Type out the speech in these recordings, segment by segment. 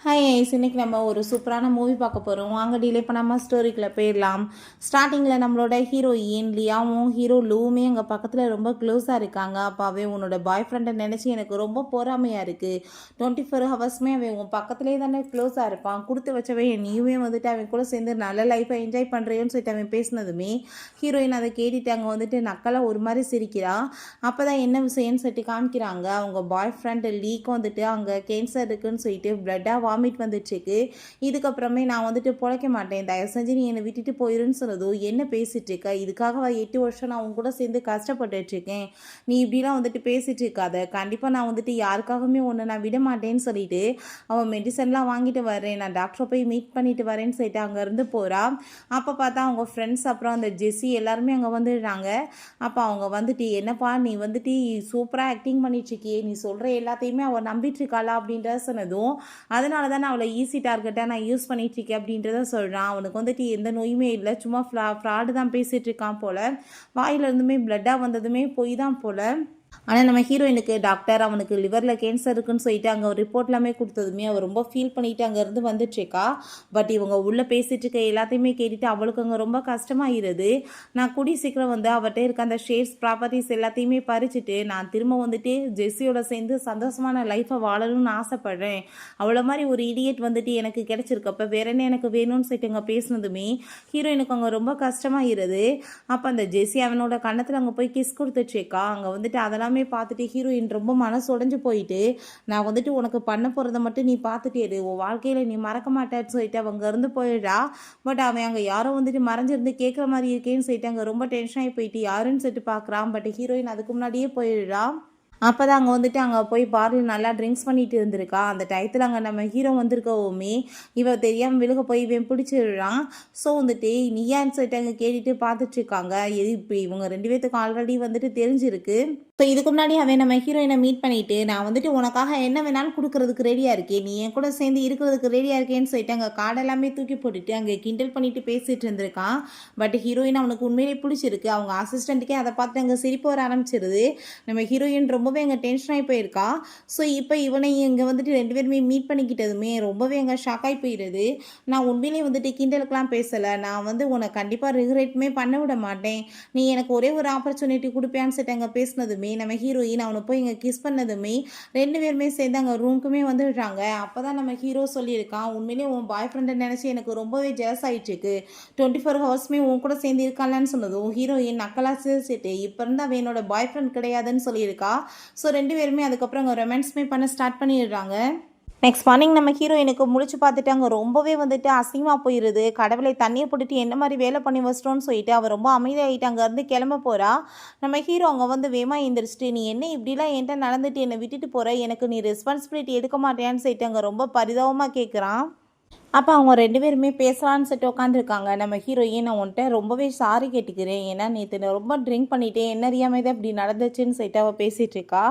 Hi ice, இன்னைக்கு நம்ம ஒரு சூப்பரான மூவி பார்க்க போகிறோம். வாங்க டிலே பண்ணாமல் ஸ்டோரிக்குள்ளே போயிடலாம். ஸ்டார்டிங்கில் நம்மளோட ஹீரோயின் லியாவும் ஹீரோ லூவுமே எங்கள் பக்கத்தில் ரொம்ப க்ளோஸாக இருக்காங்க. அப்போ அவன் உன்னோட பாய் ஃப்ரெண்டை நினச்சி எனக்கு ரொம்ப பொறாமையாக இருக்குது. 24 ஹவர்ஸுமே அவன் உன் பக்கத்துலேயே தானே க்ளோஸாக இருப்பான். கொடுத்து வச்சவன் நீயுமே வந்துட்டு அவன் கூட சேர்ந்து நல்ல லைஃப்பை என்ஜாய் பண்ணுறேன்னு சொல்லிட்டு அவன் பேசினதுமே ஹீரோயின் அதை கேட்டுட்டு அங்கே வந்துட்டு நக்கலாக ஒரு மாதிரி சிரிக்கிறான். அப்போ தான் என்ன விஷயம்னு சொல்லிட்டு காமிக்கிறாங்க. அவங்க பாய் ஃப்ரெண்டு லீக்கு வந்துட்டு அங்கே கேன்சர் இருக்குன்னு சொல்லிட்டு பிளட்டாக வாமிட் வந்துட்டுருக்கு. இதுக்கப்புறமே நான் வந்துட்டு பிழைக்க மாட்டேன், தயவு செஞ்சு நீ என்னை விட்டுட்டு போயிருன்னு சொன்னதும் என்ன பேசிகிட்டு இருக்க, இதுக்காக 8 வருஷம் நான் உன் கூட சேர்ந்து கஷ்டப்பட்டுட்ருக்கேன், நீ இப்படிலாம் வந்துட்டு பேசிகிட்டு இருக்காத, கண்டிப்பாக நான் வந்துட்டு யாருக்காகவுமே ஒன்று நான் விட மாட்டேன்னு சொல்லிட்டு அவன் மெடிசன்லாம் வாங்கிட்டு வரேன், நான் டாக்டரை போய் மீட் பண்ணிட்டு வரேன்னு சொல்லிட்டு அங்கேருந்து போகிறா. அப்போ பார்த்தா அவங்க ஃப்ரெண்ட்ஸ் அப்புறம் அந்த ஜெஸ்ஸி எல்லாருமே அங்கே வந்துடுறாங்க. அப்போ அவங்க வந்துட்டு என்னப்பா நீ வந்துட்டு சூப்பராக ஆக்டிங் பண்ணிட்டுருக்கியே, நீ சொல்கிற எல்லாத்தையுமே அவள் நம்பிட்டு இருக்காளா அப்படின்றத சொன்னதும் அதனால தான் நான் அவளை ஈஸி டார்கெட்டாக நான் யூஸ் பண்ணிட்டுருக்கேன் அப்படின்றத சொல்கிறான். அவனுக்கு வந்துட்டு எந்த நோயுமே இல்லை, சும்மா ஃப்ராடு தான் பேசிகிட்டு இருக்கான் போல், வாயிலிருந்துமே பிளட்டாக வந்ததுமே பொய் தான் போல். ஆனால் நம்ம ஹீரோயினுக்கு டாக்டர் அவனுக்கு லிவரில் கேன்சர் இருக்குன்னு சொல்லிட்டு அங்கே ஒரு ரிப்போர்ட் எல்லாமே கொடுத்ததுமே அவள் ரொம்ப ஃபீல் பண்ணிவிட்டு அங்கேருந்து வந்துட்டுருக்கா. பட் இவங்க உள்ளே பேசிகிட்டு இருக்க எல்லாத்தையுமே கேட்டுட்டு அவளுக்கு அங்கே ரொம்ப கஷ்டமாகிடுது. நான் கூடி சீக்கிரம் வந்து அவர்கிட்ட இருக்க அந்த ஷேர்ஸ் ப்ராப்பர்ட்டிஸ் எல்லாத்தையுமே பறிச்சுட்டு நான் திரும்ப வந்துட்டு ஜெஸ்ஸியோட சேர்ந்து சந்தோஷமான லைஃப்பை வாழணும்னு ஆசைப்பட்றேன், அவ்வளோ மாதிரி ஒரு இடியட் வந்துட்டு எனக்கு கிடச்சிருக்கப்ப வேற என்ன எனக்கு வேணும்னு சொல்லிட்டு அங்கே பேசினதுமே ஹீரோயினுக்கு அங்கே ரொம்ப கஷ்டமாகிடுது. அப்போ அந்த ஜெஸ்ஸி அவனோட கன்னத்தில் அங்கே போய் கிஸ் கொடுத்துட்ருக்கா. அங்கே வந்துட்டு அதெல்லாமே பார்த்துட்டு ஹீரோயின் ரொம்ப மனசு உடைஞ்சு போயிட்டு, நான் வந்துட்டு உனக்கு பண்ண போகிறத மட்டும் நீ பார்த்துட்டே இரு, உன் வாழ்க்கையில் நீ மறக்க மாட்டேன்னு சொல்லிட்டு அவங்க இருந்து போயிடுறா. பட் அவன் அங்கே யாரோ வந்துட்டு மறைஞ்சிருந்து கேட்குற மாதிரி இருக்கேன்னு சொல்லிட்டு அங்கே ரொம்ப டென்ஷன் ஆகி போயிட்டு யாருன்னு சொல்லிட்டு பார்க்குறான். பட் ஹீரோயின் அதுக்கு முன்னாடியே போயிடுறா. அப்போ தான் அங்கே வந்துட்டு அங்கே போய் பாரில் நல்லா ட்ரிங்க்ஸ் பண்ணிட்டு இருந்திருக்கா. அந்த டயத்தில் அங்கே நம்ம ஹீரோ வந்திருக்கவுமே இவ தெரியாமல் விழுக போய் இவன் பிடிச்சிடுறான். ஸோ வந்துட்டு நீயான்னு சொல்லிட்டு அங்கே கேட்டுட்டு பார்த்துட்ருக்காங்க. எது இப்போ இவங்க 2 பேர்த்துக்கும் ஆல்ரெடி வந்துட்டு தெரிஞ்சிருக்கு. ஸோ இதுக்கு முன்னாடி அவன் நம்ம ஹீரோயினை மீட் பண்ணிவிட்டு நான் வந்துட்டு உனக்காக என்ன வேணாலும் கொடுக்கறதுக்கு ரெடியாக இருக்கேன், நீ என் கூட சேர்ந்து இருக்கிறதுக்கு ரெடியாக இருக்கேன்னு சொல்லிட்டு அங்கே கார்டெல்லாமே தூக்கி போட்டுட்டு அங்கே கிண்டல் பண்ணிட்டு பேசிகிட்டு இருந்திருக்கான். பட் ஹீரோயின் அவனுக்கு உண்மையிலே பிடிச்சிருக்கு. அவங்க அசிஸ்டண்ட்டுக்கே அதை பார்த்து அங்கே சிரிப்பு வர ஆரம்பிச்சிருது. நம்ம ஹீரோயின் ரொம்பவே அங்கே டென்ஷன் ஆகி போயிருக்கா. ஸோ இப்போ இவனை இங்கே வந்துட்டு 2 பேருமே மீட் பண்ணிக்கிட்டதுமே ரொம்பவே அங்கே ஷாக் ஆகி போயிடுது. நான் உண்மையிலே வந்துட்டு கிண்டலுக்கெலாம் பேசலை, நான் வந்து உன்னை கண்டிப்பாக ரிக்ரெட்டுமே பண்ண விட மாட்டேன், நீ எனக்கு ஒரே ஒரு ஆப்பர்ச்சுனிட்டி கொடுப்பேன்னு சொல்லிட்டு அங்கே பேசினதுமே நம்ம ஹீரோயின் அவனை போய் இங்கே கிஸ் பண்ணதுமே 2 பேருமே சேர்ந்து அங்கே ரூமுக்குமே வந்துடுறாங்க. அப்போ தான் நம்ம ஹீரோ சொல்லியிருக்கான், உண்மையிலேயே உன் பாய் ஃப்ரெண்டை நினச்சி எனக்கு ரொம்பவே ஜெலஸ் ஆகிட்டுருக்கு, 24 ஹவர்ஸுமே உன் கூட சேர்ந்து இருக்காங்கன்னு சொன்னதும் ஹீரோயின் நக்கலா சிரிச்சிட்டு இப்போ இருந்தால் அவன் என்னோட பாய் ஃப்ரெண்ட் கிடையாதுன்னு சொல்லியிருக்கா. ஸோ 2 பேருமே அதுக்கப்புறம் அங்கே ரொமான்ஸ்மே பண்ண ஸ்டார்ட் பண்ணிடுறாங்க. நெக்ஸ்ட் மார்னிங் நம்ம ஹீரோயினுக்கு முழிச்சு பார்த்துட்டு அங்கே ரொம்பவே வந்துட்டு அசிங்கமாக போயிடுது. கடவுளை தண்ணியை போட்டுட்டு என்ன மாதிரி வேலை பண்ணி வச்சிட்டோன்னு சொல்லிட்டு அவள் ரொம்ப அமைதியாகிட்டு அங்கேருந்து கிளம்ப போகிறா. நம்ம ஹீரோ அங்கே வந்து வேமா எழுந்திரிச்சிட்டு நீ என்ன இப்படிலாம் என்கிட்ட நடந்துட்டு என்னை விட்டுட்டு போகிற, எனக்கு நீ ரெஸ்பான்சிபிலிட்டி எடுக்க மாட்டேன்னு சொல்லிட்டு அங்கே ரொம்ப பரிதாபமாக கேட்குறான். அப்போ அவங்க 2 பேருமே பேசலான்னு சொல்லிட்டு உட்காந்துருக்காங்க. நம்ம ஹீரோயின் நான் உன்கிட்ட ரொம்பவே சாரி கேட்டுக்கிறேன், ஏன்னா நேற்று நான் ரொம்ப ட்ரிங்க் பண்ணிட்டேன், என்ன அறியாமல் தான் இப்படி நடந்துச்சுன்னு சொல்லிட்டு அவள் பேசிகிட்டு இருக்கா.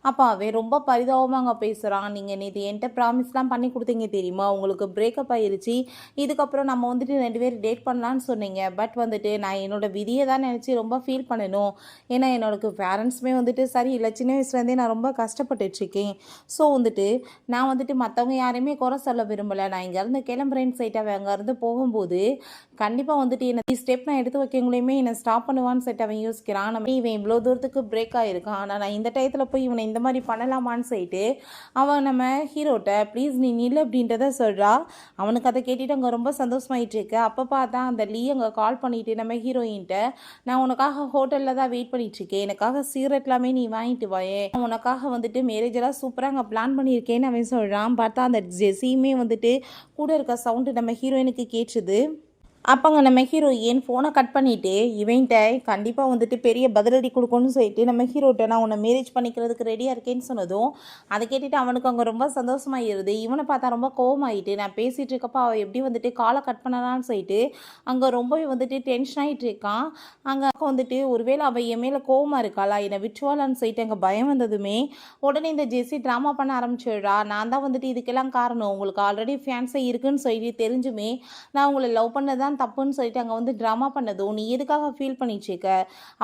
அப்போ அவன் ரொம்ப பரிதாபமாக அங்கே பேசுகிறான். நீங்கள் நேற்று என்கிட்ட ப்ராமிஸ்லாம் பண்ணி கொடுத்தீங்க தெரியுமா, உங்களுக்கு பிரேக்கப் ஆகிருச்சு, இதுக்கப்புறம் நம்ம வந்துட்டு 2 பேரும் டேட் பண்ணலான்னு சொன்னீங்க, பட் வந்துட்டு நான் என்னோட விதியை தான் நினச்சி ரொம்ப ஃபீல் பண்ணணும், ஏன்னா என்னோட பேரண்ட்ஸுமே வந்துட்டு சரி இல்லை, சின்ன வயசுலேருந்தே நான் ரொம்ப கஷ்டப்பட்டுட்ருக்கேன். ஸோ வந்துட்டு நான் வந்துட்டு மற்றவங்க யாரையுமே குறை சொல்ல விரும்பலை, நான் இங்கேருந்து கிளம்புறேன்னு சொல்லிட்டு அவன் அங்கேருந்து போகும்போது கண்டிப்பாக வந்துட்டு என்ன ஸ்டெப் நான் எடுத்து வைக்கங்களையுமே என்னை ஸ்டாப் பண்ணுவான்னு சொல்லிட்டு அவன் யோசிக்கிறான். நம்ம இவன் இவ்வளோ தூரத்துக்கு பிரேக் ஆகிருக்கான், ஆனால் நான் இந்த டயத்தில் போய் இவனை இந்த மாதிரி பண்ணலாமான்னு சொல்லிட்டு அவன் நம்ம ஹீரோட்ட ப்ளீஸ் நீ நில்லு அப்படின்றத சொல்கிறா. அவனுக்கு அதை கேட்டுட்டு அங்கே ரொம்ப சந்தோஷமாயிட்டு இருக்கு. அப்போ பார்த்தா அந்த லீ அங்கே கால் பண்ணிவிட்டு நம்ம ஹீரோயின்ட்ட நான் உனக்காக ஹோட்டலில் தான் வெயிட் பண்ணிட்டுருக்கேன், எனக்காக சிகரெட் எல்லாமே நீ வாங்கிட்டு வாயே, உனக்காக வந்துட்டு மேரேஜெல்லாம் சூப்பராக அங்கே பிளான் பண்ணியிருக்கேன்னு அவன் சொல்கிறான். பார்த்தா அந்த ஜெஸ்ஸியுமே வந்துட்டு கூட இருக்க சவுண்டு நம்ம ஹீரோயினுக்கு கேட்டுது. அப்போங்க நம்ம ஹீரோயின் ஃபோனை கட் பண்ணிவிட்டு இவன்கிட்ட கண்டிப்பாக வந்துட்டு பெரிய பதிலடி கொடுக்கணும்னு சொல்லிட்டு நம்ம ஹீரோட்ட நான் உன்னை மேரேஜ் பண்ணிக்கிறதுக்கு ரெடியாக இருக்கேன்னு சொன்னதும் அதை கேட்டுட்டு அவனுக்கு அங்கே ரொம்ப சந்தோஷமாகிடுது. இவனை பார்த்தா ரொம்ப கோவமாயிட்டு நான் பேசிகிட்டு இருக்கப்போ அவள் எப்படி வந்துட்டு காலை கட் பண்ணலான்னு சொல்லிட்டு அங்கே ரொம்பவே வந்துட்டு டென்ஷன் ஆகிட்டு இருக்கான். அங்கே வந்துட்டு ஒருவேளை அவள் என் மேலே கோவமாக இருக்காளா, என்னை விட்டுவாளான்னு சொல்லிட்டு அங்கே பயம் வந்ததுமே உடனே இந்த ஜெஸ்ஸி ட்ராமா பண்ண ஆரம்பிச்சிடுறா. நான் தான் வந்துட்டு இதுக்கெல்லாம் காரணம், உங்களுக்கு ஆல்ரெடி ஃபியான்ஸே இருக்குன்னு சொல்லி தெரிஞ்சுமே நான் உங்களை லவ் பண்ண தான் தான் தப்புன்னு சொல்லிட்டு அங்கே வந்து ட்ராமா பண்ணதும் நீ எதுக்காக ஃபீல் பண்ணிட்டுருக்க?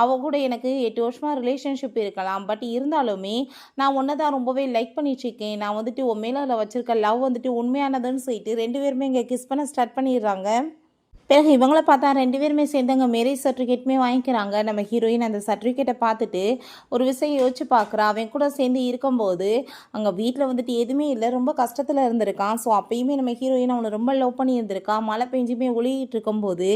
அவள் கூட எனக்கு 8 வருஷமாக ரிலேஷன்ஷிப் இருக்கலாம். பட் இருந்தாலுமே நான் உன்னை தான் ரொம்பவே லைக் பண்ணிட்டுருக்கேன். நான் வந்துட்டு உன் மேலே அதில் வச்சுருக்க லவ் வந்துட்டு உண்மையானதுன்னு சொல்லிட்டு 2 பேருமே இங்கே கிஸ் பண்ண ஸ்டார்ட் பண்ணிடுறாங்க. பிறகு இவங்கள பார்த்தா 2 பேருமே சேர்ந்து அங்கே மேரேஜ் சர்டிஃபிகேட்டுமே வாங்கிக்கிறாங்க. நம்ம ஹீரோயின் அந்த சர்டிஃபிகேட்டை பார்த்துட்டு ஒரு விஷயம் யோசிச்சு பார்க்குறா. அவன் கூட சேர்ந்து இருக்கும்போது அங்கே வீட்டில் வந்துட்டு எதுவுமே இல்லை, ரொம்ப கஷ்டத்தில் இருந்திருக்கான். ஸோ அப்பயுமே நம்ம ஹீரோயின் அவனை ரொம்ப லவ் பண்ணி இருந்திருக்கான். மழை பெஞ்சுமே ஒளியிட்டு இருக்கும்போது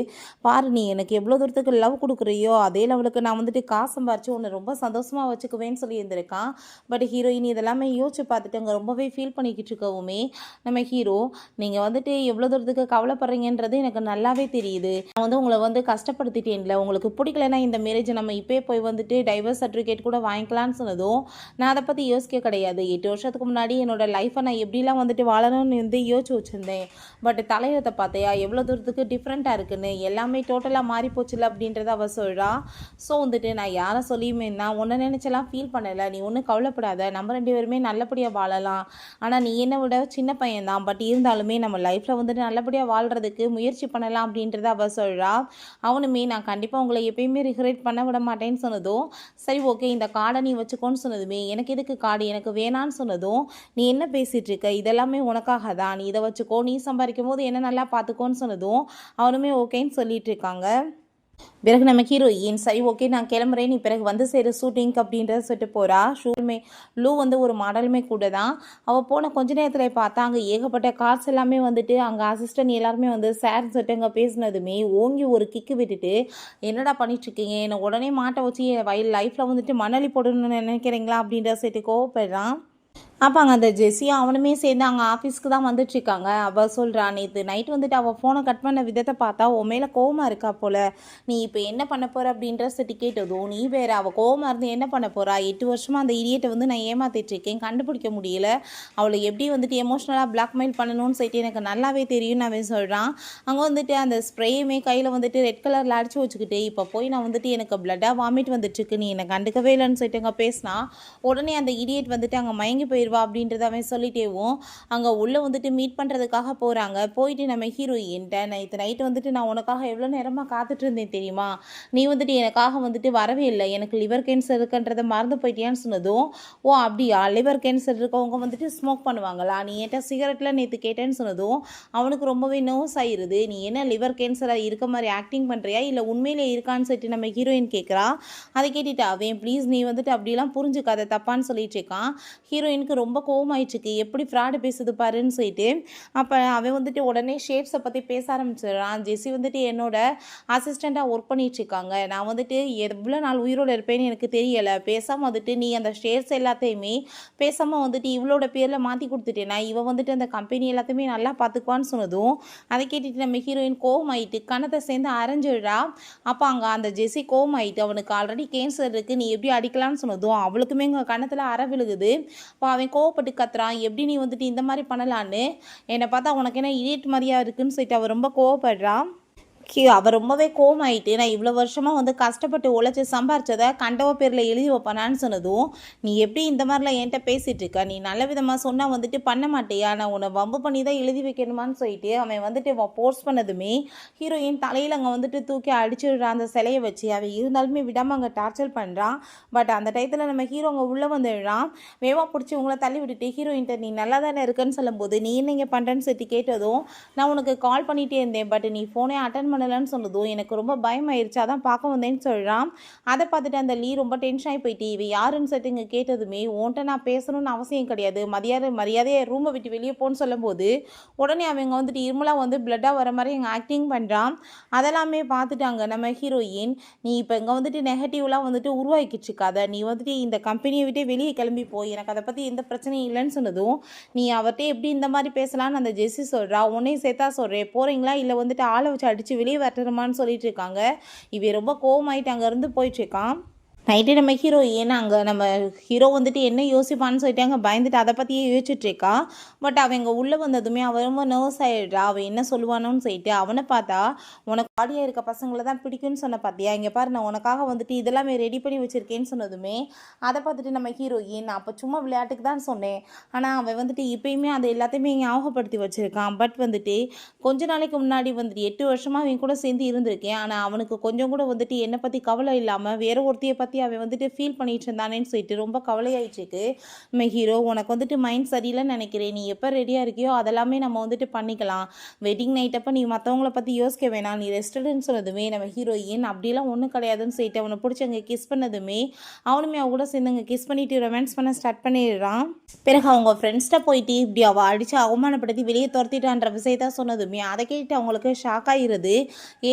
பாரு நீ எனக்கு எவ்வளோ தூரத்துக்கு லவ் கொடுக்குறியோ அதே லெவலுக்கு நான் வந்துட்டு காசு சம்பாரிச்சு உன்னை ரொம்ப சந்தோஷமாக வச்சுக்குவேன்னு சொல்லி இருந்திருக்கான். பட் ஹீரோயின் இதெல்லாமே யோசிச்சு பார்த்துட்டு அங்கே ரொம்பவே ஃபீல் பண்ணிக்கிட்டு இருக்கவுமே நம்ம ஹீரோ நீங்கள் வந்துட்டு எவ்வளோ தூரத்துக்கு கவலைப்படுறீங்கன்றது எனக்கு நல்லாவே தெரியுது. நான் வந்து உங்களை வந்து கஷ்டப்படுத்திட்டேன்ல, உங்களுக்கு பிடிக்கலன்னா இந்த மேரேஜ் நம்ம இப்போயே போய் வந்துட்டு டைவர்ஸ் சர்டிஃபிகேட் கூட வாங்கிக்கலான்னு சொன்னதும் நான் அதை பற்றி யோசிக்க கிடையாது. 8 வருஷத்துக்கு முன்னாடி என்னோட லைஃப்பை நான் எப்படிலாம் வந்துட்டு வாழணும்னு வந்து யோசிச்சு வச்சுருந்தேன். பட் தலையத்தை பார்த்தையா எவ்வளோ தூரத்துக்கு டிஃப்ரெண்ட்டாக இருக்குன்னு, எல்லாமே டோட்டலாக மாறி போச்சுல அப்படின்றத அவள் சொல்கிறா. ஸோ வந்துட்டு நான் யாரை சொல்லியுமே நான் ஒன்றை நினச்செல்லாம் ஃபீல் பண்ணலை, நீ ஒன்றும் கவலைப்படாத, நம்ம 2 பேருமே நல்லபடியாக வாழலாம். ஆனால் நீ என்னை விட சின்ன பையன் தான், பட் இருந்தாலுமே நம்ம லைஃப்பில் வந்துட்டு நல்லபடியாக வாழ்கிறதுக்கு முயற்சி பண்ணலாம் அப்படின்றத அவள் சொல்கிறா. அவனுமே நான் கண்டிப்பாக உங்களை எப்பயுமே ரிக்ரெட் பண்ண விட மாட்டேன்னு சொன்னதும் சரி ஓகே இந்த கார்டை நீ வச்சுக்கோன்னு சொன்னதுமே எனக்கு எதுக்கு கார்டு, எனக்கு வேணான்னு சொன்னதும் நீ என்ன பேசிகிட்டு இருக்க, இதெல்லாமே உனக்காக தான், நீ இதை வச்சுக்கோ, நீ சம்பாதிக்கும் போது என்ன நல்லா பார்த்துக்கோன்னு சொன்னதும் அவனுமே ஓகேன்னு சொல்லிட்டு இருக்காங்க. பிறகு நம்ம ஹீரோயின் சரி ஓகே நான் கிளம்புறேன், நீ பிறகு வந்து சேரு ஷூட்டிங்க்கு அப்படின்றத சொல்லிட்டு போகிறா. ஷூட்டுமே லூ வந்து ஒரு மாடலுமே கூட தான். அவள் போன கொஞ்ச நேரத்தில் பார்த்தா அங்கே ஏகப்பட்ட கார்ஸ் எல்லாமே வந்துட்டு அங்கே அசிஸ்டன்ட் எல்லாருமே வந்து சார் சொல்லிட்டு அங்கே பேசினதுமே ஓங்கி ஒரு கிக்கு விட்டுட்டு என்னடா பண்ணிட்டுருக்கீங்க, என்னை உடனே மாட்ட வச்சு என் லைஃப்பில் வந்துட்டு மணலி போடணும்னு நினைக்கிறீங்களா அப்படின்ற சொல்லிட்டு கோவப்படுறான். அப்போ அங்கே அந்த ஜெஸ்ஸியும் அவனுமே சேர்ந்து அங்கே ஆஃபீஸ்க்கு தான் வந்துட்டுருக்காங்க. அவள் சொல்கிறா நேற்று நைட் வந்துட்டு அவள் ஃபோனை கட் பண்ண விதத்தை பார்த்தா உன் மேலே கோவமாக இருக்கா போல், நீ இப்போ என்ன பண்ண போகிற அப்படின்ற சட்டி கேட்டதும் நீ வேறு அவள் கோவமாக இருந்து என்ன பண்ண போகிறா, 8 வருஷமாக அந்த இடியேட்டை வந்து நான் ஏமாற்றிட்டுருக்கேன், கண்டுபிடிக்க முடியல, அவளை எப்படி வந்துட்டு எமோஷ்னலாக பிளாக்மெயில் பண்ணணும்னு சொல்லிட்டு எனக்கு நல்லாவே தெரியும்னு அவன் சொல்கிறான். அங்கே வந்துட்டு அந்த ஸ்ப்ரேயுமே கையில் வந்துட்டு ரெட் கலரில் அடிச்சு வச்சுக்கிட்டு இப்போ போய் நான் வந்துட்டு எனக்கு பிளட்டாக வாமிட் வந்துட்டுருக்கு, நீ என்னை கண்டுக்கவே இல்லைன்னு சொல்லிட்டு அங்கே பேசினா உடனே அந்த இடியேட் வந்துட்டு அங்கே மயங்கி போயிடுவா அப்படின்றத அவன் சொல்லிட்டேவும் அங்கே உள்ளே வந்துட்டு மீட் பண்ணுறதுக்காக போகிறாங்க. போயிட்டு நம்ம ஹீரோயின்ட்ட நேற்று நைட்டு வந்துட்டு நான் உனக்காக எவ்வளோ நேரமாக காத்துட்டு இருந்தேன் தெரியுமா, நீ வந்துட்டு எனக்காக வந்துட்டு வரவே இல்லை, எனக்கு லிவர் கேன்சர் இருக்குன்றதை மறந்து போயிட்டியான்னு சொன்னதும் ஓ அப்படியா, லிவர் கேன்சர் இருக்கவங்க வந்துட்டு ஸ்மோக் பண்ணுவாங்களா, நீ என்கிட்ட சிகரெட்டில் நேற்று கேட்டேன்னு சொன்னதும் அவனுக்கு ரொம்பவே நோஸ் ஆயிடுது. நீ என்ன லிவர் கேன்சராக இருக்க மாதிரி ஆக்டிங் பண்ணுறியா இல்லை உண்மையிலே இருக்கான்னு சொல்லிட்டு நம்ம ஹீரோயின் கேட்குறா. அதை கேட்டுட்டு அவன் ப்ளீஸ் நீ வந்துட்டு அப்படிலாம் புரிஞ்சுக்காத தப்பான்னு சொல்லிட்டு இருக்கான். ஹீரோயினுக்கு ரொம்ப கோவமாயிடுச்சுக்கு, எப்படி ஃப்ராடு பேசுது பாருன்னு சொல்லிட்டு அப்போ அவன் வந்துட்டு உடனே ஷேப்ஸை பற்றி பேச ஆரம்பிச்சிடுறான். ஜெஸ்ஸி வந்துட்டு என்னோட அசிஸ்டண்ட்டாக ஒர்க் பண்ணிட்டுருக்காங்க, நான் வந்துட்டு எவ்வளோ நாள் உயிரோடு இருப்பேன்னு எனக்கு தெரியலை, பேசாமல் வந்துட்டு நீ அந்த ஷேர்ஸ் எல்லாத்தையுமே பேசாமல் வந்துட்டு இவளோட பேரில் மாற்றி கொடுத்துட்டேனா, இவன் வந்துட்டு அந்த கம்பெனி எல்லாத்தையுமே நல்லா பார்த்துக்குவான்னு சொன்னதும் அதை கேட்டுட்டு நம்ம ஹீரோயின் கோவமாயிட்டு கணத்தை சேர்ந்து அரைஞ்சிடுறா. அப்போ அங்கே அந்த ஜெஸ்ஸி கோவமாயிட்டு அவனுக்கு ஆல்ரெடி கேன்சர் இருக்குது, நீ எப்படி அடிக்கலான்னு சொன்னதும் அவளுக்குமே இங்கே கணத்தில் அரை விழுகுது. இப்போ அவன் கோவப்பட்டு கத்துறான், எப்படி நீ வந்துட்டு இந்த மாதிரி பண்ணலான்னு, என்னை பார்த்தா உனக்கு என்ன இடியட் மாதிரியா இருக்குன்னு சொல்லிட்டு அவள் ரொம்ப கோவப்படுறான். அவள் ரொம்பவே கோவமாயிட்டு நான் இவ்வளோ வருஷமாக வந்து கஷ்டப்பட்டு உழைச்சி சம்பாரிச்சதை கண்டவ பேரில் எழுதி வைப்பானான்னு சொன்னதும் நீ எப்படி இந்த மாதிரிலாம் என்கிட்ட பேசிகிட்டு இருக்க, நீ நல்ல விதமாக சொன்னால் வந்துட்டு பண்ண மாட்டியா, நான் உன்னை வம்பு பண்ணி தான் எழுதி வைக்கணுமான்னு சொல்லிட்டு அவன் வந்துட்டு போர்ஸ் பண்ணதுமே ஹீரோயின் தலையில் அங்கே வந்துட்டு தூக்கி அடிச்சுடுறான் அந்த சிலையை வச்சு. அவன் இருந்தாலுமே விடாமல் அங்கே டார்ச்சர் பண்ணுறான். பட் அந்த டயத்தில் நம்ம ஹீரோ அங்கே உள்ளே வந்துடுறான். வேவா பிடிச்சி உங்களை தள்ளி விட்டுட்டு ஹீரோயின்ட்ட நீ நல்லா தானே இருக்குன்னு சொல்லும்போது நீ என்னங்க பண்ணுறேன்னு சொல்லி கேட்டதும் நான் உனக்கு கால் பண்ணிகிட்டே இருந்தேன், பட் நீ ஃபோனே அட்டன் பண்ணலன்னு சொன்னதும் எனக்கு ரொம்ப பயமாயிருச்சு, அதான் பார்க்க வந்தேன்னு சொல்கிறான். அதை பார்த்துட்டு அந்த லீ ரொம்ப டென்ஷன் ஆகி போயிட்டு இவ யாருன்னு சொல்லிட்டு இங்கே கேட்டதுமே உன்ட்ட நான் பேசணும்னு அவசியம் கிடையாது, மரியாதையை ரூமை விட்டு வெளியே போன்னு சொல்லும்போது உடனே அவங்க வந்துட்டு இருமலாக வந்து பிளட்டாக வர மாதிரி எங்கள் ஆக்டிங் பண்ணுறான். அதெல்லாமே பார்த்துட்டாங்க நம்ம ஹீரோயின், நீ இப்போ இங்கே வந்துட்டு நெகட்டிவ்லாம் வந்துட்டு உருவாக்கிச்சுக்காத, நீ வந்துட்டு இந்த கம்பெனியை விட்டு வெளியே கிளம்பி போய் எனக்கு அதை பற்றி எந்த பிரச்சனையும் இல்லைன்னு சொன்னதும் நீ அவர்கிட்ட எப்படி இந்த மாதிரி பேசலான்னு அந்த ஜெஸ்ஸி சொல்கிறா. உன்னையும் சேர்த்தா சொல்கிறேன், போகிறீங்களா இல்லை வந்துட்டு ஆளை வச்சு அடித்து வெளியே வரட்டுமான்னு சொல்லிட்டு இருக்காங்க. இவன் ரொம்ப கோவமாயிட்டு அங்கேருந்து போயிட்டுருக்கான். நைட்டு நம்ம ஹீரோயின் அங்கே நம்ம ஹீரோ வந்துட்டு என்ன யோசிப்பான்னு சொல்லிட்டு அங்கே பயந்துட்டு அதை பற்றியே யோசிச்சுட்ருக்கா. பட் அவன் இங்கே உள்ளே வந்ததுமே அவன் ரொம்ப நர்வஸ் ஆகிடுறா. அவன் என்ன சொல்லுவானோன்னு சொல்லிட்டு அவனை பார்த்தா, உனக்கு பாடியாக இருக்க பசங்களை தான் பிடிக்கும்னு சொன்ன பார்த்தியா, இங்கே பாரு நான் உனக்காக வந்துட்டு இதெல்லாமே ரெடி பண்ணி வச்சுருக்கேன்னு சொன்னதுமே அதை பார்த்துட்டு நம்ம ஹீரோயின் அப்போ சும்மா விளையாட்டுக்கு தான் சொன்னேன், ஆனால் அவன் வந்துட்டு இப்போயுமே அதை எல்லாத்தையுமே ஞாபகப்படுத்தி வச்சுருக்கான். பட் வந்துட்டு கொஞ்ச நாளைக்கு முன்னாடி வந்துட்டு 8 வருஷமாக அவன் கூட சேர்ந்து இருந்திருக்கேன், ஆனால் அவனுக்கு கொஞ்சம் கூட வந்துட்டு என்னை பற்றி கவலை இல்லாமல் வேற ஒருத்தையை பற்றி அவன் வந்துட்டு ஃபீல் பண்ணிட்டு இருந்தானேன்னு சொல்லிட்டு ரொம்ப கவலையாயிடுச்சுக்கு. நம்ம ஹீரோ உனக்கு வந்துட்டு மைண்ட் சரியில்லைன்னு நினைக்கிறேன், நீ எப்போ ரெடியாக இருக்கியோ அதெல்லாமே நம்ம வந்துட்டு பண்ணிக்கலாம், வெட்டிங் நைட் அப்போ நீ மற்றவங்கள பற்றி யோசிக்க வேணாம், நீ ரெஸ்டடுன்னு சொன்னதுமே நம்ம ஹீரோயின் அப்படிலாம் ஒன்றும் கிடையாதுன்னு சொல்லிட்டு அவனை பிடிச்சி அங்கே கிஸ் பண்ணதுமே அவனுமே அவ கூட சேர்ந்து அங்கே கிஸ் பண்ணிட்டு ரொமான்ஸ் பண்ண ஸ்டார்ட் பண்ணிடுறான். பிறகு அவங்க ஃப்ரெண்ட்ஸ்கிட்ட போயிட்டு இப்படி அவள் அடித்து அவமானப்படுத்தி வெளியே துரத்திட்டான்ற விஷயத்த சொன்னதுமே அதை கேட்டு அவங்களுக்கு ஷாக் ஆகிருது.